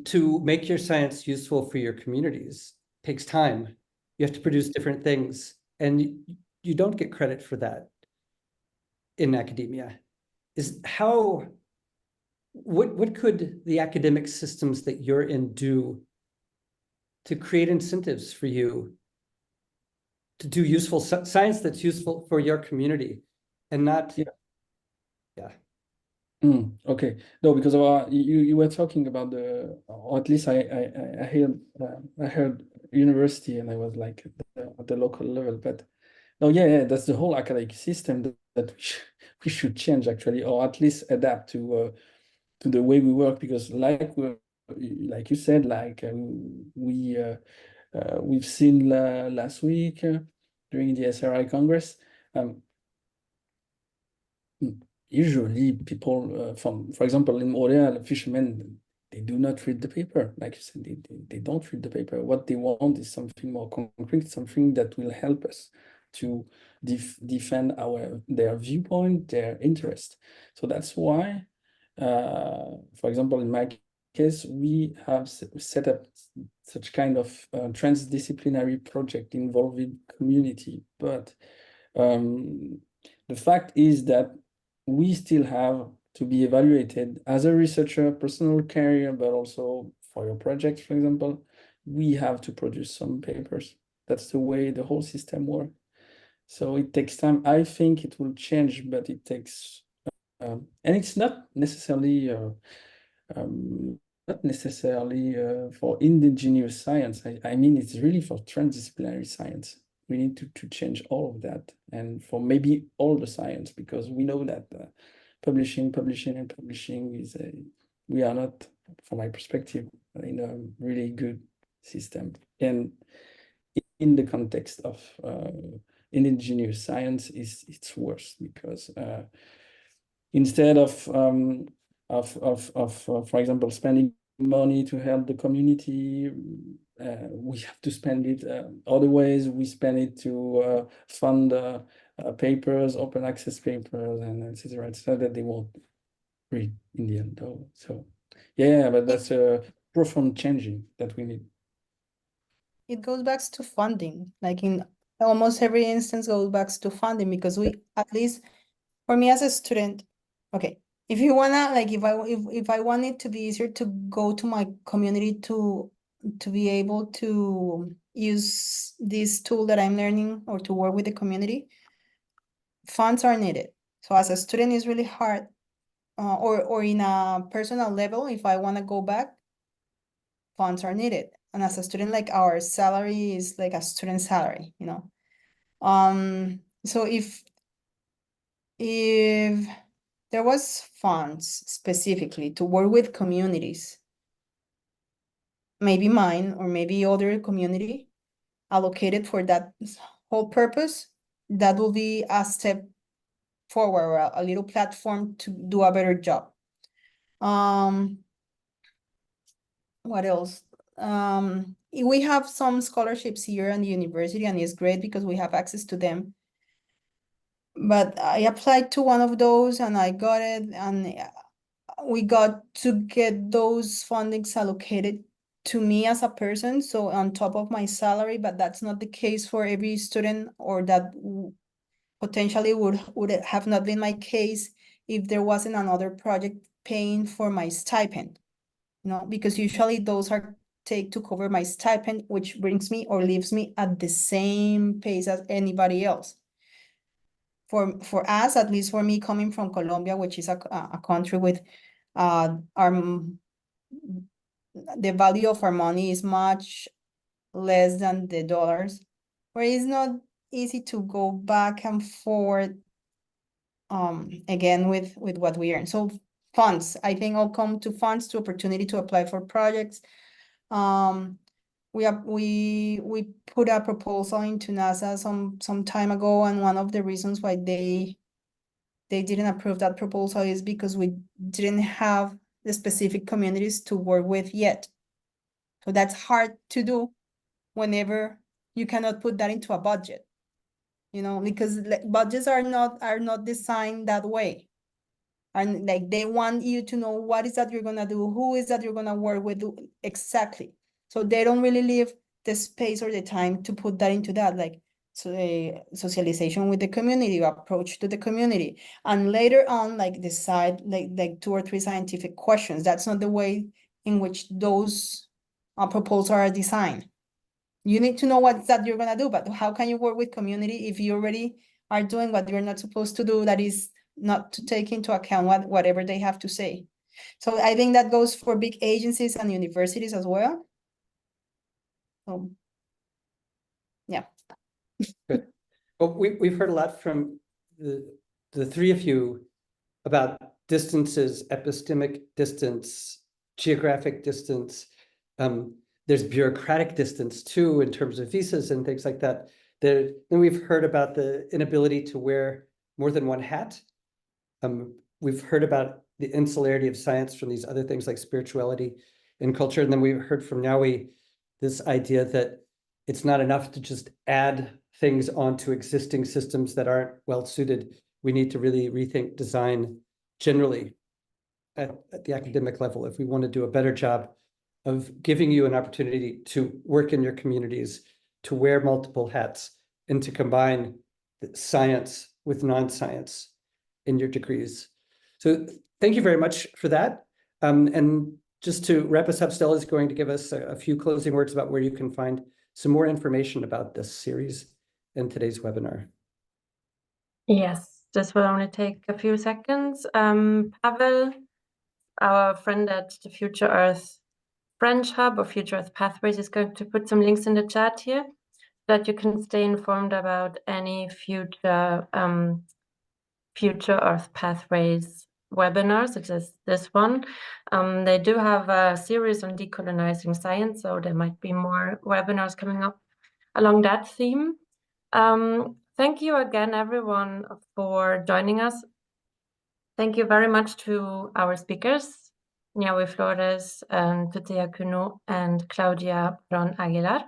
to make your science useful for your communities takes time. You have to produce different things, and you don't get credit for that in academia. What could the academic systems that you're in do to create incentives for you to do useful science that's useful for your community and not, Okay, no, because you were talking about the, or at least I heard university, and I was like at the local level, but no, yeah, that's the whole academic system that we should change, actually, or at least adapt to the way we work, because like you said, like we've seen last week during the SRI Congress. Usually people for example, in Montreal, fishermen, they do not read the paper. Like you said, they don't read the paper. What they want is something more concrete, something that will help us to defend their viewpoint, their interest. So that's why, for example, in my case, we have set up such kind of transdisciplinary project involving community. But the fact is that we still have to be evaluated as a researcher, personal career, but also for your project, for example, we have to produce some papers. That's the way the whole system works. So it takes time. I think it will change, but it takes, and it's not necessarily for indigenous science. I mean, it's really for transdisciplinary science. We need to change all of that, and for maybe all the science, because we know that publishing is we are not, from my perspective, in a really good system. And in the context of indigenous science, it's worse, because instead of for example, spending money to help the community, we have to spend it other ways. We spend it to fund papers, open access papers, and etc. So that they won't read in the end, though. So yeah, but that's a profound changing that we need. It goes back to funding, like in almost every instance goes back to funding, because we, at least for me as a student, okay, if you wanna, like, if I want it to be easier to go to my community to be able to use this tool that I'm learning, or to work with the community, funds are needed. So as a student, it's really hard, or in a personal level, if I want to go back, funds are needed. And as a student, like, our salary is like a student salary, so if there was funds specifically to work with communities, maybe mine or maybe other community allocated for that whole purpose, that will be a step forward, or a little platform to do a better job. What else? We have some scholarships here in the university, and it's great because we have access to them. But I applied to one of those and I got it, and we got to get those fundings allocated to me as a person, so on top of my salary, but that's not the case for every student, or that potentially would have not been my case if there wasn't another project paying for my stipend. Because usually those are take to cover my stipend, which brings me or leaves me at the same pace as anybody else. For us, at least for me, coming from Colombia, which is a country with the value of our money is much less than the dollars, where it's not easy to go back and forth again with what we earn. So funds, I think I'll come to funds, to opportunity to apply for projects. We put a proposal into NASA some time ago, and one of the reasons why they didn't approve that proposal is because we didn't have the specific communities to work with yet. So that's hard to do whenever you cannot put that into a budget, because budgets are not designed that way. And like, they want you to know what is that you're gonna do, who is that you're gonna work with exactly. So they don't really leave the space or the time to put that into that, like, so a socialization with the community, approach to the community, and later on, like, decide like 2 or 3 scientific questions. That's not the way in which those proposals are designed. You need to know what that you're gonna do, but how can you work with community if you already are doing what you're not supposed to do, that is not to take into account whatever they have to say. So I think that goes for big agencies and universities as well. So, yeah. Good. Well, we've heard a lot from the three of you about distances, epistemic distance, geographic distance. There's bureaucratic distance too, in terms of visas and things like that. Then we've heard about the inability to wear more than one hat. We've heard about the insularity of science from these other things like spirituality and culture. And then we heard from Naui this idea that it's not enough to just add things onto existing systems that aren't well suited. We need to really rethink design generally at the academic level if we want to do a better job of giving you an opportunity to work in your communities, to wear multiple hats, and to combine science with non-science in your degrees. So thank you very much for that. And just to wrap us up, Stella is going to give us a few closing words about where you can find some more information about this series in today's webinar. Yes, this will only take a few seconds. Pavel, our friend at the Future Earth French Hub or Future Earth Pathways, is going to put some links in the chat here so that you can stay informed about any future Future Earth Pathways webinars, such as this one. They do have a series on decolonizing science, so there might be more webinars coming up along that theme. Thank you again, everyone, for joining us. Thank you very much to our speakers, Naui Flores, and Tutea Kuno, and Claudia Ron Aguilar.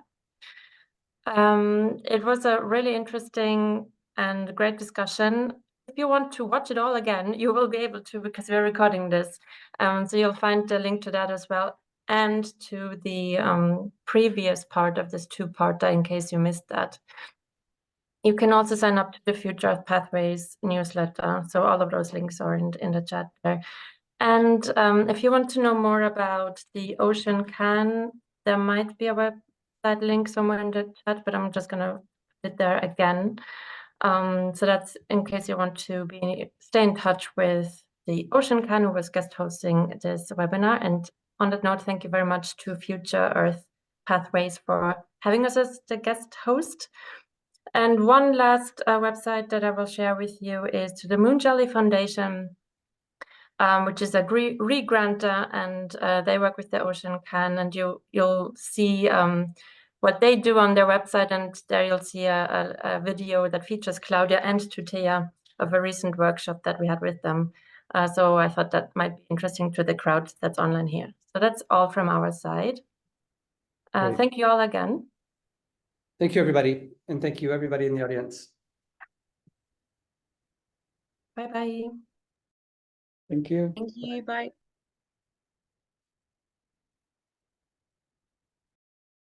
It was a really interesting and great discussion. If you want to watch it all again, you will be able to, because we're recording this. So you'll find the link to that as well, and to the previous part of this two-parter in case you missed that. You can also sign up to the Future Earth Pathways newsletter. So all of those links are in the chat there. And if you want to know more about the Ocean Can, there might be a website link somewhere in the chat, but I'm just going to put it there again. So that's in case you want to stay in touch with the Ocean Can, who was guest hosting this webinar. And on that note, thank you very much to Future Earth Pathways for having us as the guest host. And one last website that I will share with you is to the Moon Jelly Foundation. which is a re-granter, and they work with the Ocean Can, and you'll see what they do on their website, and there you'll see a video that features Claudia and Tutea of a recent workshop that we had with them. So I thought that might be interesting to the crowd that's online here. So that's all from our side. Great. Thank you all again. Thank you, everybody. And thank you, everybody in the audience. Bye-bye. Thank you. Thank you. Bye.